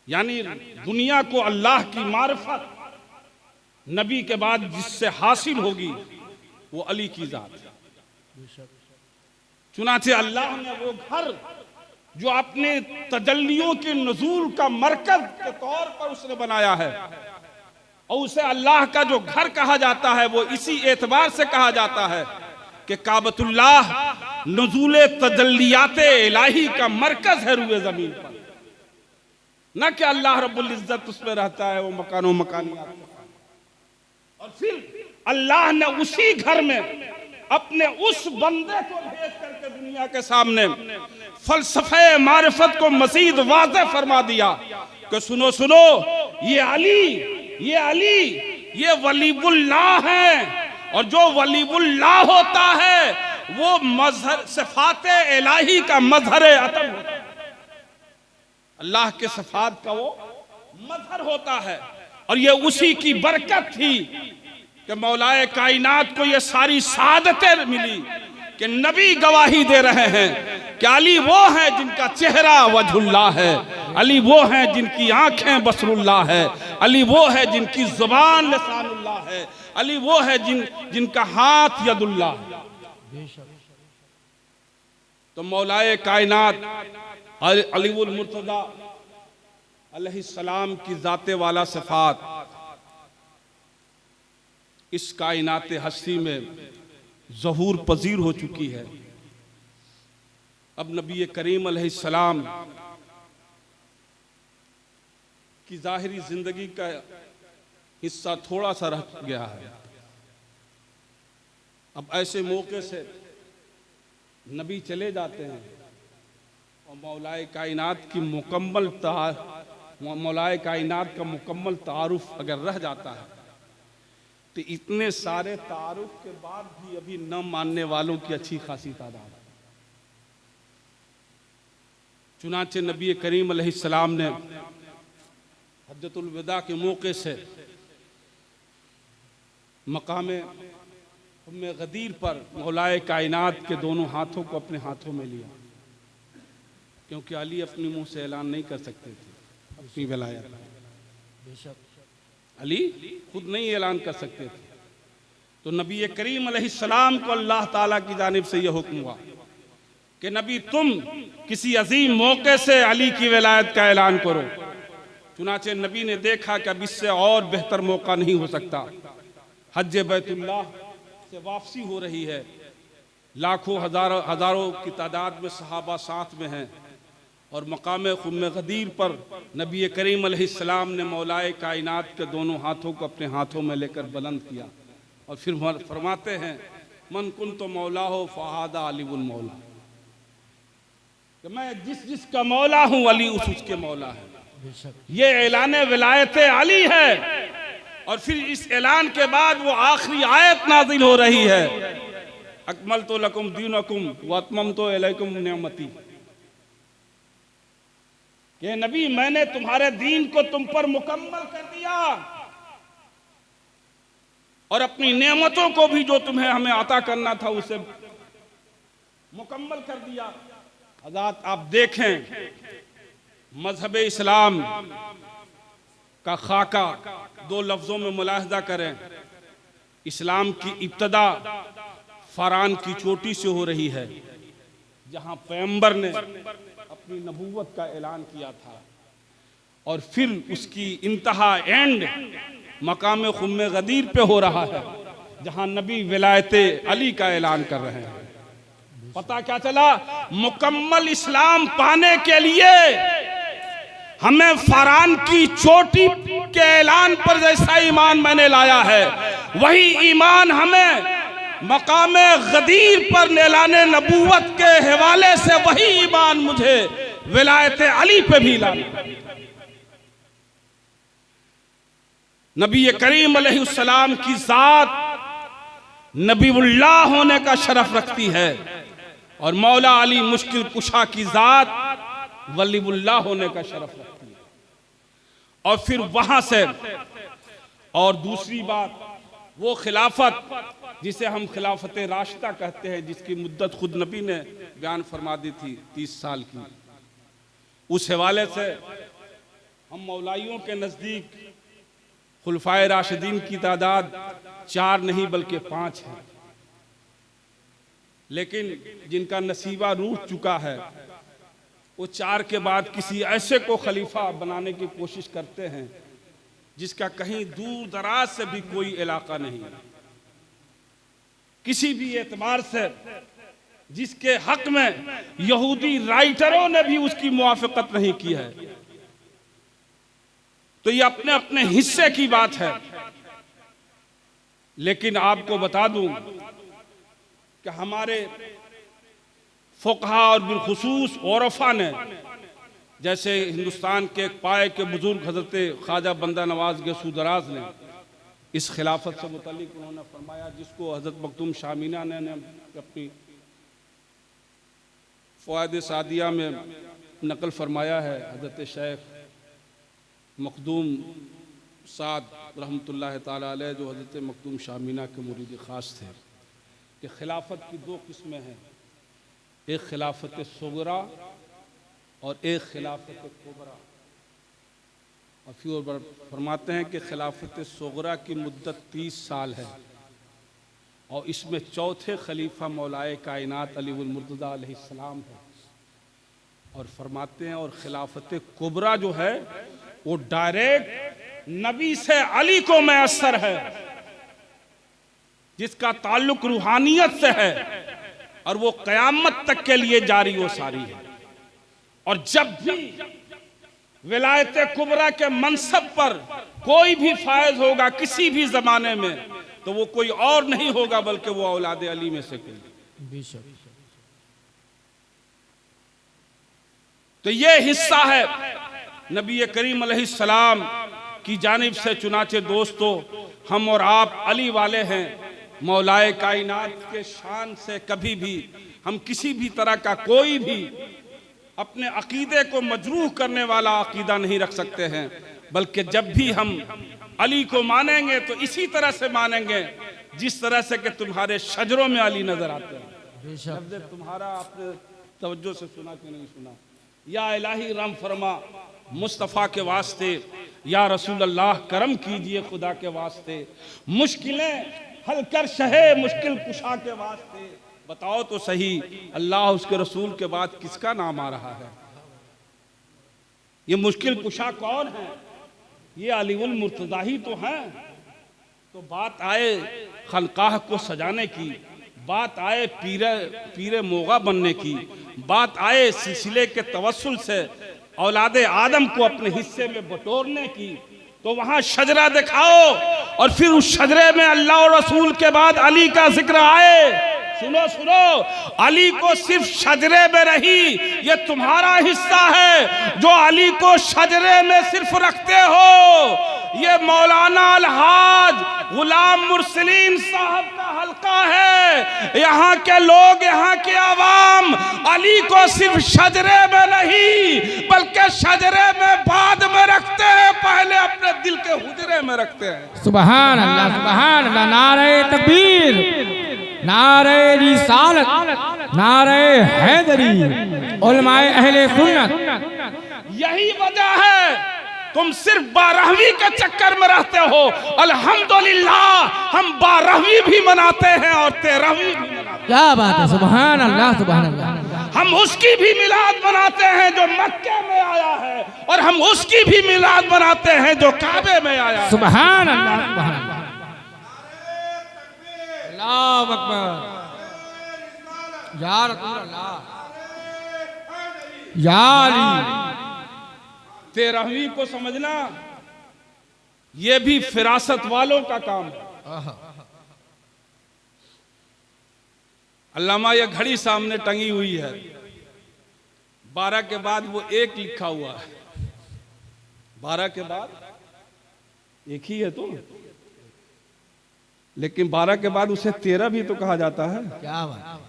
यानी दुनिया को अल्लाह की मारिफत नबी के बाद जिससे हासिल होगी वो अली की जात है। चुनाचे अल्लाह ने वो घर जो अपने तजल्लियों के नुज़ूल का मरकज के तौर पर उसने बनाया है, और उसे अल्लाह का जो घर कहा जाता है वो इसी एतबार से कहा जाता है कि काबतुल्लाह नुज़ूल तजल्लियाते इलाही का मरकज है रुए जमीन पर, न कि अल्लाह रब्बुल इज्जत उसमें रहता है, वो मकानो मकानियात। और फिर अल्लाह ने उसी घर में अपने उस बंदे को भेज करके दुनिया के सामने फलसफे मारिफत को मजीद वाज़ेह फरमा दिया कि सुनो सुनो, ये अली ये वलीउल्लाह है, और जो वलीउल्लाह होता है वो मजहर सिफाते इलाही का मजहर अतम होता है, अल्लाह के सिफात का वो मजहर होता है। और ये उसी की बरकत थी कि मौलाए कायनात को ये सारी सादतें मिली कि नबी गवाही दे रहे हैं कि अली वो है जिनका चेहरा वजहुल्लाह है, अली वो है जिनकी आंखें बसरुल्लाह है, अली वो है जिनकी जुबान लिसानुल्लाह है, अली वो है जिनका हाथ यदुल्लाह है। तो मौलाए कायनात अली उल मुर्तजा अलैहिस्सलाम की जाते वाला सिफात इस कायनात हस्ती में ज़हूर पजीर हो चुकी है। अब नबी करीम अलैहिस्सलाम की ज़ाहिरी जिंदगी का हिस्सा थोड़ा सा रह गया है। अब ऐसे मौके से नबी चले जाते हैं और मौलाए कायनात की मौलाए कायनात का मुकम्मल तारुफ अगर रह जाता है तो इतने सारे तारुफ के बाद भी अभी न मानने वालों की अच्छी खासी तादाद है। चुनाचे नबी करीम अलैहिस्सलाम ने हज्जतुल विदा के मौके से मकामे उम्मे गदीर पर मौलाए कायनात के दोनों हाथों को अपने हाथों में लिया, क्योंकि अली अपने मुंह से ऐलान नहीं कर सकते थे अपनी वलायत। अली खुद नहीं ऐलान कर सकते थे, तो नबी करीम अलैहिस्सलाम को अल्लाह ताला की जानिब से यह हुक्म हुआ कि नबी तुम किसी अजीम मौके से अली की विलायत का ऐलान करो। चुनाचे नबी ने देखा कि अब इससे और बेहतर मौका नहीं हो सकता। हज बैतुल्लाह से वापसी हो रही है, लाखों हजारों की तादाद में सहाबा साथ में हैं और मकाम खुम्मे गदीर पर नबी करीम अलैहिस्सलाम ने मौलाए कायनात के दोनों हाथों को अपने हाथों में लेकर बुलंद किया और फिर फरमाते हैं मन कुन तो मौला हो फ़हादा अलीउल मौला, कि मैं जिसका मौला हूँ अली उसके मौला है। ये ऐलान विलायत अली है। और फिर इस ऐलान के बाद वो आखिरी आयत नाज़िल हो रही है, अकमल तो लकुम दीनकुम व अतमम तो अलैकुम निअमती, कि नबी मैंने तुम्हारे दीन को तुम पर मुकम्मल कर दिया और अपनी नेमतों को भी जो तुम्हें हमें अता करना था उसे मुकम्मल कर दिया। हज़रात आप देखें, मजहब इस्लाम का खाका दो लफ्ज़ों में मुलाहजा करें। इस्लाम की इब्तदा फरान की चोटी से हो रही है, जहाँ पैगंबर ने अपनी नबूवत का ऐलान किया था, और फिर उसकी इंतहा एंड मकाम खुम्मे गदीर पे हो रहा है, जहाँ नबी विलायत अली का ऐलान कर रहे हैं। पता क्या चला, मुकम्मल इस्लाम पाने के लिए हमें फरान की चोटी के ऐलान पर जैसा ईमान मैंने लाया है, वही ईमान हमें मकाम गदीर पर ऐलाने नबूवत के हवाले से वही ईमान मुझे विलायत अली पे भी लाना। नबी करीम अलैहिस्सलाम की जात नबीउल्लाह होने का शरफ रखती है और मौला अली मुश्किल कुशा की जात वलीउल्लाह होने का शरफ रखती है। और फिर वहां से और दूसरी बात, वो खिलाफत जिसे हम खिलाफत राशिदा कहते हैं, जिसकी मुद्दत खुद नबी ने बयान फरमा दी थी 30 साल की, उस हवाले से हम मौलाइयों के नज़दीक खुलफाए राशिदीन की तादाद 4 नहीं बल्कि 5 है, लेकिन जिनका नसीबा रूठ चुका है वो 4 के बाद किसी ऐसे को खलीफा बनाने की कोशिश करते हैं जिसका कहीं दूर दराज से भी कोई इलाका नहीं है, किसी भी एतबार से, जिसके हक में यहूदी राइटरों ने भी उसकी मुआफ़क़त नहीं की है। तो ये अपने अपने हिस्से की बात है। लेकिन आपको बता दूं कि हमारे फ़ुक़हा और बिलखुसूस औरफा ने, जैसे हिंदुस्तान के एक पाए के बुजुर्ग हज़रत ख्वाजा बंदा नवाज गसूदराज ने इस खिलाफत से मुतल्लिक़ उन्होंने फरमाया, जिसको हज़रत मखदूम शामीना ने अपनी फ़वाइद सादिया में नकल फरमाया है। हज़रत शेख मखदूम साद रहमतुल्लाह ताला अलैह, जो हज़रत मखदूम शामीना के मुरीद ख़ास थे, कि खिलाफत की 2 किस्में हैं, एक खिलाफत सुगरा और एक खिलाफत कुबरा। और फिर फरमाते हैं कि खिलाफत सुगरा की मुद्दत 30 साल है और इसमें चौथे खलीफा मौलाए कायनात अलीउल मुर्तज़ा अलैहिस्सलाम है। और फरमाते हैं और खिलाफत कुबरा जो है वो डायरेक्ट नबी से अली को मैसर है, जिसका ताल्लुक रूहानियत से है और वो क़यामत तक के लिए जारी व सारी है। और जब भी विलायत कुबरा के मनसब पर कोई भी फायज होगा किसी भी ज़माने में, तो वो कोई और नहीं होगा बल्कि वो औलाद अली में से कोई। तो ये हिस्सा है नबी करीम अलैहिस्सलाम की जानिब से। चुनाचे दोस्तों, हम और आप अली वाले हैं। मौलाए कायनात के शान से कभी भी हम किसी भी तरह का कोई भी अपने अकीदे को मजरूह करने वाला अकीदा नहीं रख सकते हैं, बल्कि जब भी हम अली को मानेंगे तो इसी तरह से मानेंगे जिस तरह से कि तुम्हारे शजरों में अली नजर आते हैं। तुम्हारा आपने तवज्जो से सुना कि नहीं सुना? या इलाही रहम फरमा मुस्तफ़ा के वास्ते, या रसूल अल्लाह करम कीजिए खुदा के वास्ते, मुश्किलें हल कर शहे मुश्किल कुशा के वास्ते। बताओ तो सही, अल्लाह उसके रसूल के बाद किसका नाम आ रहा है? ये मुश्किल कुशा कौन है? ये अलीउल मुर्तज़ा ही तो हैं। तो बात आए खनकाह को सजाने की, बात आए पीरे मोगा बनने की, बात आए सिलसिले के तवस्सुल से औलादे आदम को अपने हिस्से में बटोरने की, तो वहां शजरा दिखाओ और फिर उस शजरे में अल्लाह और रसूल के बाद अली का जिक्र आए। सुनो सुनो, अली को सिर्फ शजरे में रही, ये तुम्हारा हिस्सा है जो अली को शजरे में सिर्फ रखते हो। ये मौलाना अलहाज गुलाम मुरसलीन साहब का हल्का है। यहाँ के लोग, यहाँ के आवाम अली को सिर्फ शजरे में नहीं बल्कि शजरे में बाद में रखते हैं, पहले अपने दिल के हुजरे में रखते हैं। सुभान अल्लाह, सुभान अल्लाह। नारे तकबीर, नारे रिसालत, नारे हैदरी, उलमाए अहले सुन्नत। यही वजह है तुम सिर्फ 12वीं के चक्कर में रहते हो। अल्हम्दुलिल्लाह हम 12वीं भी मनाते हैं और 13वीं भी मनाते हैं। क्या बात है, सुभान अल्लाह, सुभान अल्लाह। हम उसकी भी मिलाद मनाते हैं जो मक्के में आया है, और हम उसकी भी मिलाद मनाते हैं जो काबे में आया है। सुभान अल्लाह, सुभान अल्लाह। अल्लाहु अकबर, या रसूल अल्लाह, या अली। 13वीं को समझना ये भी फिरासत वालों का काम है। अल्लामा ये घड़ी सामने टंगी हुई है, 12 के बाद वो 1 लिखा हुआ है। 12 के बाद एक ही है तो, लेकिन 12 के बाद उसे 13 भी तो कहा जाता है। क्या बात,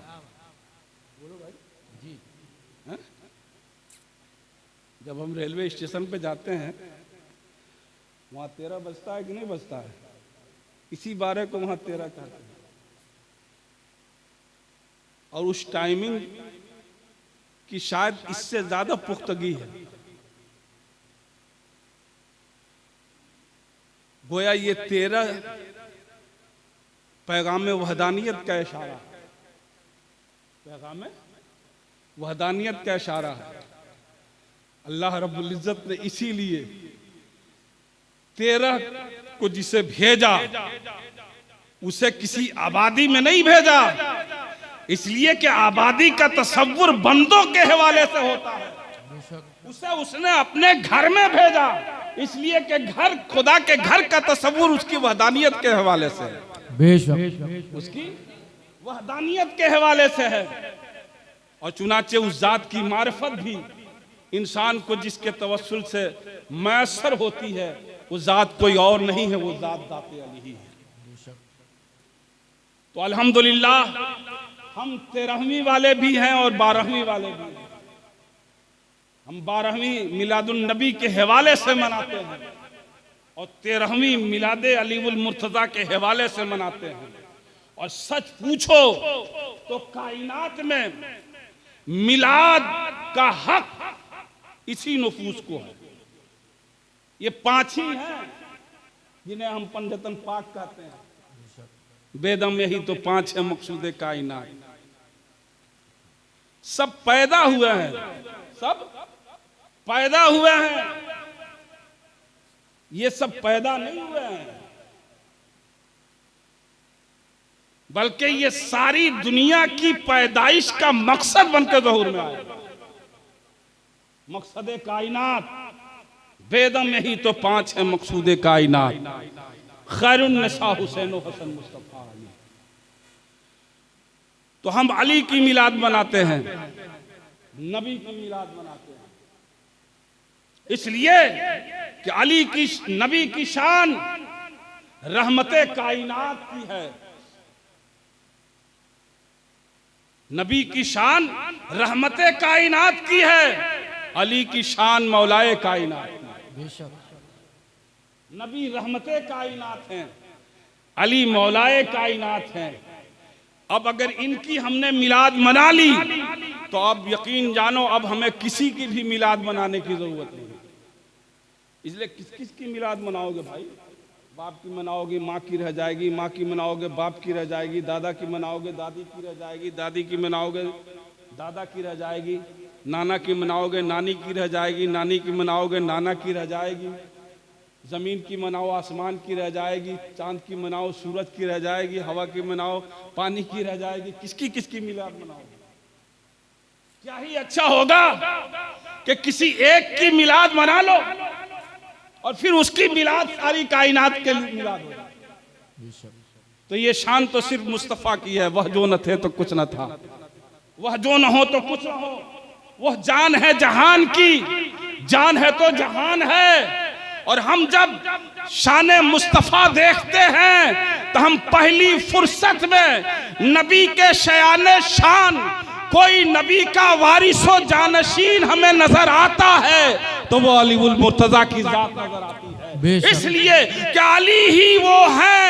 जब हम रेलवे स्टेशन पे जाते हैं वहाँ 13 बजता है कि नहीं बजता है? इसी 12 को वहाँ 13 कहते हैं। और उस टाइमिंग की शायद इससे ज्यादा पुख्तगी है। गोया ये 13 पैगाम वहदानियत का इशारा है, पैगाम वहदानियत का इशारा है। अल्लाह रब्बुल इज्जत ने इसीलिए 13 को जिसे भेजा उसे किसी आबादी में नहीं भेजा, इसलिए कि आबादी का तसव्वुर बंदों के हवाले से होता है। उसे उसने अपने घर में भेजा, इसलिए कि घर, खुदा के घर का तसव्वुर उसकी वहदानियत के हवाले से है, बेशक उसकी वहदानियत के हवाले से है। और चुनाचे उस जात की मारिफत भी इंसान को जिसके तवस्सुल से मैसर होती है, वो जात कोई और नहीं है, वो जात ज़ाते अली ही है। तो अल्हम्दुलिल्लाह हम 13वीं वाले भी हैं और 12वीं वाले भी हैं। हम 12वीं मिलादुन नबी के हवाले से मनाते हैं और 13वीं मिलादे अलीउल मुर्तज़ा के हवाले से मनाते हैं। और सच पूछो तो कायनात में मिलाद का हक इसी नफूस को है। ये 5 ही हैं जिन्हें हम पंजतन पाक कहते हैं। बेदम यही तो 5 है मकसूद कायनात। सब पैदा हुए हैं, सब पैदा हुए हैं, ये सब पैदा नहीं हुए हैं, बल्कि ये सारी दुनिया की पैदाइश का मकसद बनकर ज़हूर में आया। मकसद कायनात बेदम यही तो 5 है मकसूद कायनात। खैरुन निसा हुसैन व हसन मुस्तफा अली। तो हम अली की मिलाद मनाते हैं, नबी की मिलाद मनाते हैं, इसलिए कि अली की, नबी की शान रहमते कायनात की है। नबी की शान रहमते कायनात की है, अली की शान मौलाए कायनात की। नबी रहमते कायनात हैं, अली मौलाए कायनात हैं। अब अगर इनकी हमने मिलाद मना ली तो अब यकीन जानो अब हमें किसी की भी मिलाद मनाने की जरूरत नहीं। इसलिए किस किस की मिलाद मनाओगे भाई? बाप की मनाओगे माँ की रह जाएगी, माँ की मनाओगे बाप की रह जाएगी, दादा की मनाओगे दादी की रह जाएगी, दादी की मनाओगे दादा की रह जाएगी, नाना की मनाओगे नानी की रह जाएगी, नानी की मनाओगे नाना की रह जाएगी, ज़मीन की मनाओ आसमान की रह जाएगी, चांद की मनाओ सूरज की रह जाएगी, हवा की मनाओ पानी की रह जाएगी। किसकी किसकी मिलाद मनाओगे? क्या ही अच्छा होगा कि किसी एक की मिलाद मना लो और फिर उसकी मिलाद सारी कायनात के लिए मिलाद हो जाए। तो ये शान तो सिर्फ मुस्तफ़ा की है। वह जो न थे तो कुछ न था, वह जो न हो तो कुछ न हो, वह जान है जहान की, जान है तो जहान है। और हम जब शान मुस्तफ़ा देखते हैं तो हम पहली फुर्सत में नबी के शयाने शान कोई नबी का वारिसो जानशीन हमें नजर आता है तो वो अली उल मुर्तजा की जात नजर आती है। इसलिए कि अली ही वो है,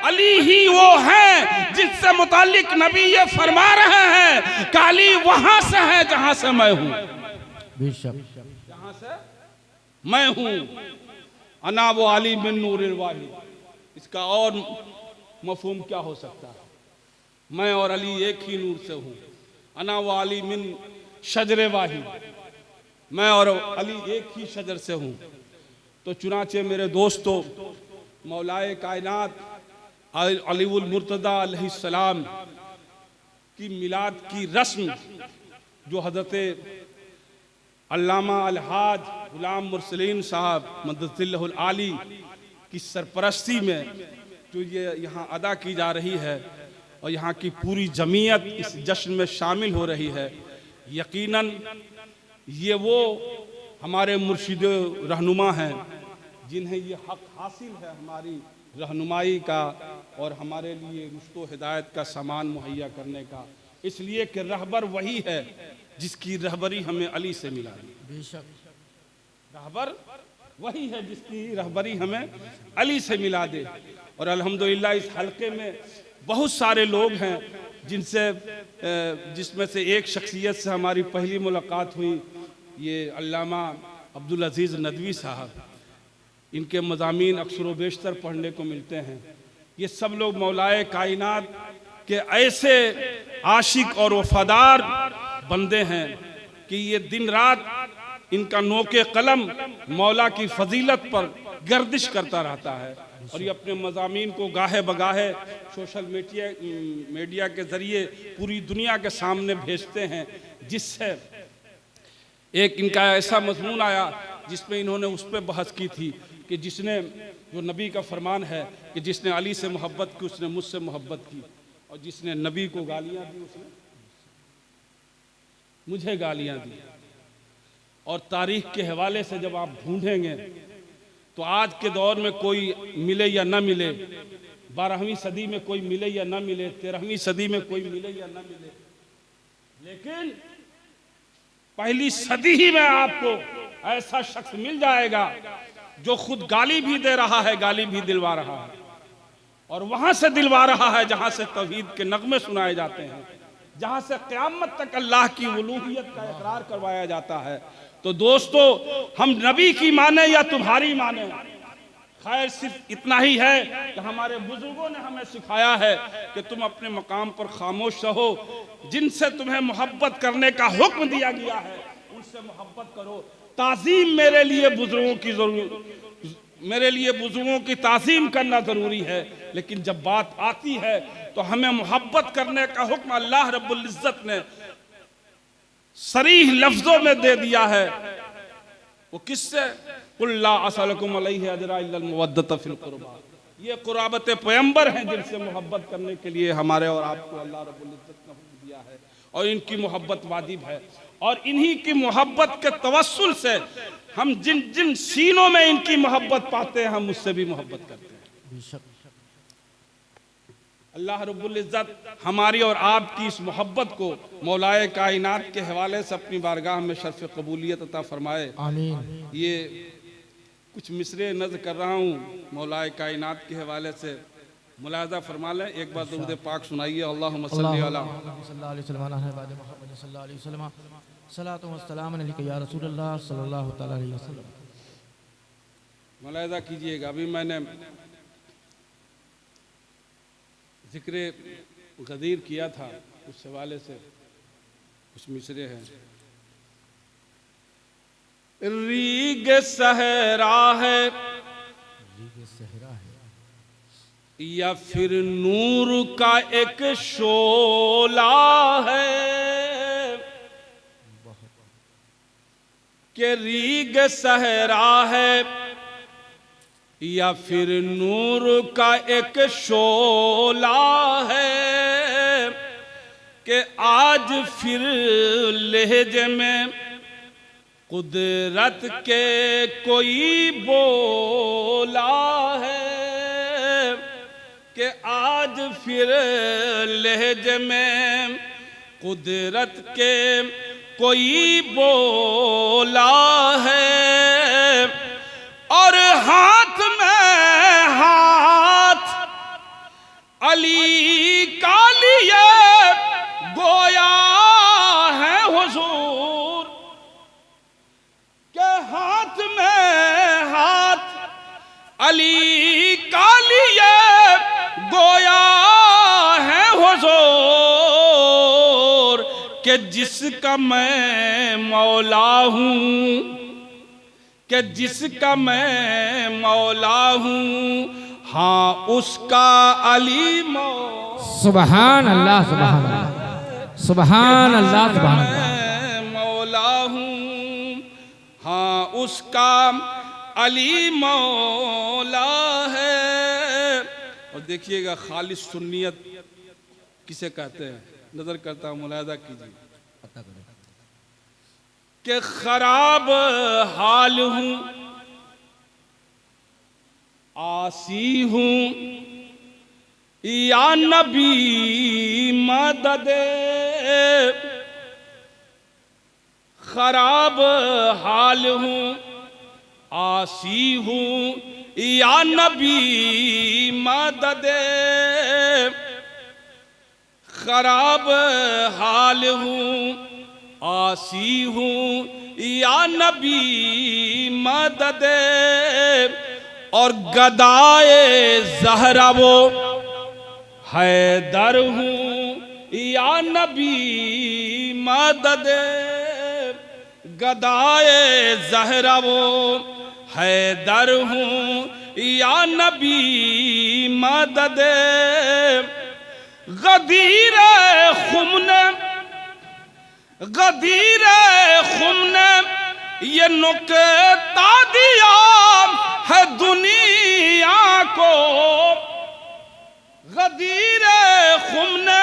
अली ही वो है जिससे मुतालिक नबी ये फरमा रहे हैं कि अली वहां से है जहां से मैं हूं, जहां से मैं हूं। अना वो अली मिन नूरिल वाहिद। इसका और मफहूम क्या हो सकता है? मैं और अली एक ही नूर से हूं। अना वो अली मिन शजरे वाहिद, मैं और अली एक ही शजर से हूं। तो चुनाचे मेरे दोस्तों, मौलाए कायनात अली उल मुर्तज़ा अलैहिस्सलाम की मिलाद की रस्म जो हज़रत अल्लामा अलहाज गुलाम मुरसलीन साहब मददुल्लाहुल आली की सरपरस्ती में जो ये यहाँ अदा की जा रही है और यहाँ की पूरी जमीयत इस जश्न में शामिल हो रही है, यकीनन ये वो हमारे मुर्शिद रहनुमा हैं जिन्हें ये हक हासिल है हमारी रहनुमाई का और हमारे लिए रुश्तो हिदायत का सामान मुहैया करने का। इसलिए कि रहबर वही है जिसकी रहबरी हमें अली से मिला दी। बेशक रहबर वही है जिसकी रहबरी हमें अली से मिला दे। और अल्हम्दुलिल्लाह इस हलके में बहुत सारे लोग हैं जिनसे जिसमें से एक शख्सियत से हमारी पहली मुलाकात हुई, ये अल्लामा अब्दुल अजीज़ नदवी साहब। इनके मज़ामीन अक्सर व बेशतर पढ़ने को मिलते हैं। ये सब लोग मौलाए कायनात के ऐसे आशिक और वफादार बंदे हैं कि ये दिन रात इनका नोके कलम मौला की फजीलत पर गर्दिश करता रहता है और ये अपने मज़ामीन को गाहे बगाहे सोशल मीडिया के ज़रिए पूरी दुनिया के सामने भेजते हैं। जिससे एक इनका ऐसा मजमून आया जिसमें इन्होंने उस पर बहस की थी कि जिसने, जो नबी का फरमान है कि जिसने अली से मोहब्बत की उसने मुझसे मोहब्बत की, और जिसने नबी को गालियाँ दी उसने मुझे गालियाँ दी। और तारीख के हवाले से जब आप ढूंढेंगे तो आज के दौर में कोई मिले या न मिले, 12वीं सदी में कोई मिले या न मिले, 13वीं सदी में कोई मिले या न मिले, लेकिन पहली सदी ही में आपको ऐसा शख्स मिल जाएगा जो खुद गाली भी दे रहा है, गाली भी दिलवा रहा है, और वहां से दिलवा रहा है जहां से तौहीद के नगमे सुनाए जाते हैं, जहां से क़यामत तक अल्लाह की उलूहियत का इकरार करवाया जाता है। तो दोस्तों, हम नबी की माने या तुम्हारी माने, खैर सिर्फ इतना ही है कि हमारे बुजुर्गों ने हमें सिखाया है कि तुम अपने मकाम पर खामोश रहो। जिनसे तुम्हें मोहब्बत करने का हुक्म दिया गया है उनसे मोहब्बत करो। ताज़ीम मेरे लिए बुजुर्गों की मेरे लिए बुजुर्गों की ताज़ीम करना ज़रूरी है, लेकिन जब बात आती है तो हमें मोहब्बत करने का हुक्म अल्लाह रब्बुल इज़्ज़त ने सरीह लफ्ज़ों में दे दिया है। वो किससे? कुल ला असअलुकुम अलैहि अजरा इल्लल मवद्दत फिल कुर्बा। ये कुराबत पैगंबर हैं जिनसे मोहब्बत करने के लिए हमारे और आपको अल्लाह रब्बुल इज़्ज़त ने हुक्म दिया है, और इनकी मोहब्बत वाजिब है। और इन्हीं की मोहब्बत के तवस्सुल से हम जिन जिन सीनों में इनकी मोहब्बत पाते हैं हम उससे भी मोहब्बत करते हैं। अल्लाह रब्बुल इज़्ज़त हमारी और आपकी इस मोहब्बत को मौलाए कायनात के हवाले से अपनी बारगाह में शर्फ़ कबूलियत अता फरमाए, आमीन। ये कुछ मिसरे नज़्म कर रहा हूँ मौलाए कायनात के हवाले से, मुलाज़ा फरमा लें। एक बार दुरूद पाक सुनाइए। अल्लाहुम्मा सल्ली अला सलातो व सलाम अलैका या रसूलल्लाह सल्लल्लाहु तआला अलैहि वसल्लम। मुलाज़ा कीजिएगा, अभी मैंने जिक्र गदीर किया था, उस हवाले से कुछ मिसरे हैं। रीग सहरा है या फिर नूर का एक शोला है, कि रीग सहरा है या फिर नूर का एक शोला है, कि आज फिर लहजे में कुदरत के कोई बोला है, कि आज फिर लहजे में कुदरत के कोई बोला है। और हाथ में हाथ अली का लिए गोया है हुजूर, के हाथ में हाथ अली का लिए गोया है हुजूर, के जिसका मैं मौला हूँ, कि जिसका मैं मौला हूँ, हाँ उसका अली मौला। सुभान अल्लाह, सुभान अल्लाह, सुभान अल्लाह, सुभान अल्लाह। मौला हूँ, हाँ उसका अली मौला है। और देखिएगा खालिस सुन्नियत किसे कहते हैं, नजर करता हूँ, मुलाहिजा कीजिए, पता करें कि खराब हाल हूँ, आसी हूँ, या नबी मदद। खराब हाल हूँ, आसी हूँ, या नबी मदद। खराब हाल हूँ, आसी हूँ, या नबी मदद। और गदाए ज़हरा वो हैदर हूँ, या नबी मदद। गदाए ज़हरा वो हैदर हूँ, या नबी मदद। गदीर खुमने, गदीर खुमने ये नुकता दिया है दुनिया को। गदीर खुमने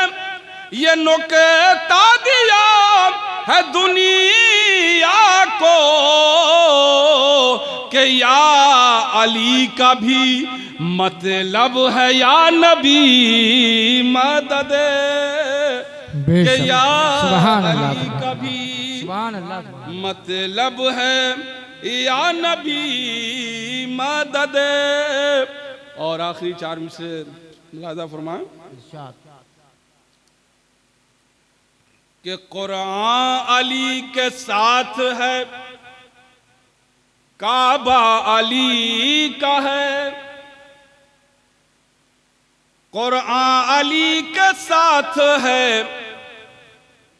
ये नुकता दिया है दुनिया को, कि या अली का भी मतलब है या नबी मदद। कि या अली का भी मतलब है या नबी मदद। और आखिरी चार में से मुलाहिजा फरमाएं कि कुरान अली के साथ है, काबा अली का है। कुरान अली के साथ है,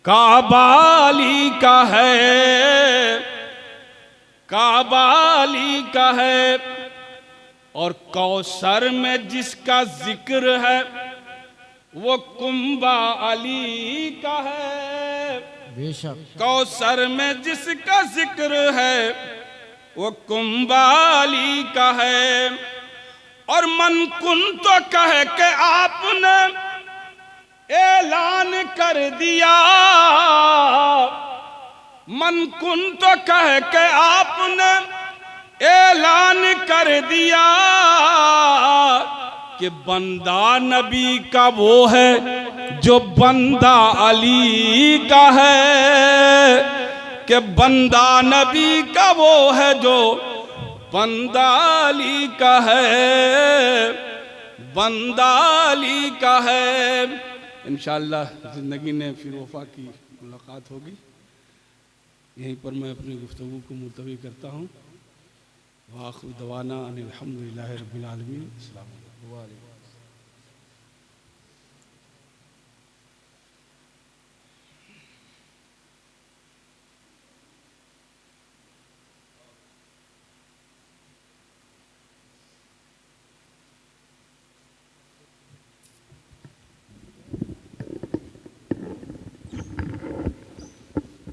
काबा अली का है, काबा अली का है। और कौसर में जिसका जिक्र है वो कुंबा अली का है। बेशक कौसर में जिसका जिक्र है वो कुंबा अली का है। और मन कुन तो कह के आपने ऐलान कर दिया, मन कुन तो कह के आपने ऐलान कर दिया, कि बंदा नबी का वो है जो बंदा अली का है। कि बंदा नबी का वो है जो बंदा अली का है, बंदा अली का है। इंशाअल्लाह ज़िंदगी ने फिर वफा की मुलाकात होगी। यहीं पर मैं अपनी गुफ्तगू को मुलतवी करता हूँ। वाखिर दवाना अनिल हम्दुलिल्लाहि रब्बिल आलमीन। अस्सलामु अलैकुम।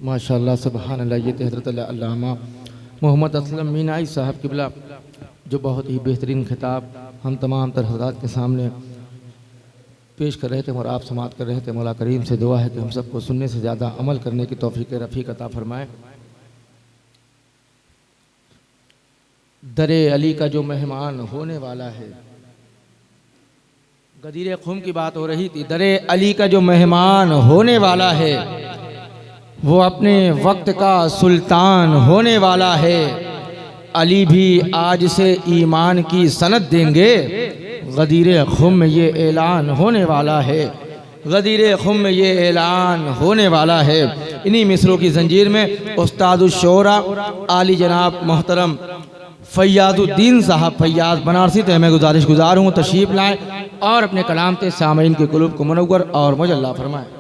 माशाअल्लाह सुभान अल्लाह। ये हज़रत अल्लामा मोहम्मद असलम मीनाई साहब किबला जो बहुत ही बेहतरीन खिताब हम तमाम तर हज़रात के सामने पेश कर रहे थे और आप समात कर रहे थे। मौला करीम से दुआ है कि हम सबको सुनने से ज़्यादा अमल करने की तौफीक रफ़ीक अता फरमाए। दरे अली का जो मेहमान होने वाला है, गदीर खुम की बात हो रही थी। दरे अली का जो मेहमान होने वाला है वो अपने वक्त का सुल्तान होने वाला है। अली भी आज से ईमान की सनद देंगे, गदीर खुम में ये ऐलान होने वाला है। गदीर खुम में ये ऐलान होने वाला है। इन्हीं मिसरों की जंजीर में उस्तादुश शोरा आली जनाब मोहतरम फैयाजुद्दीन साहब फैयाज बनारसी तो मैं गुजारिश गुजार हूँ तशरीफ़ लाएँ और अपने कलाम से सामईन के कुलूब को मुनव्वर और मुजल्ला फरमाएँ।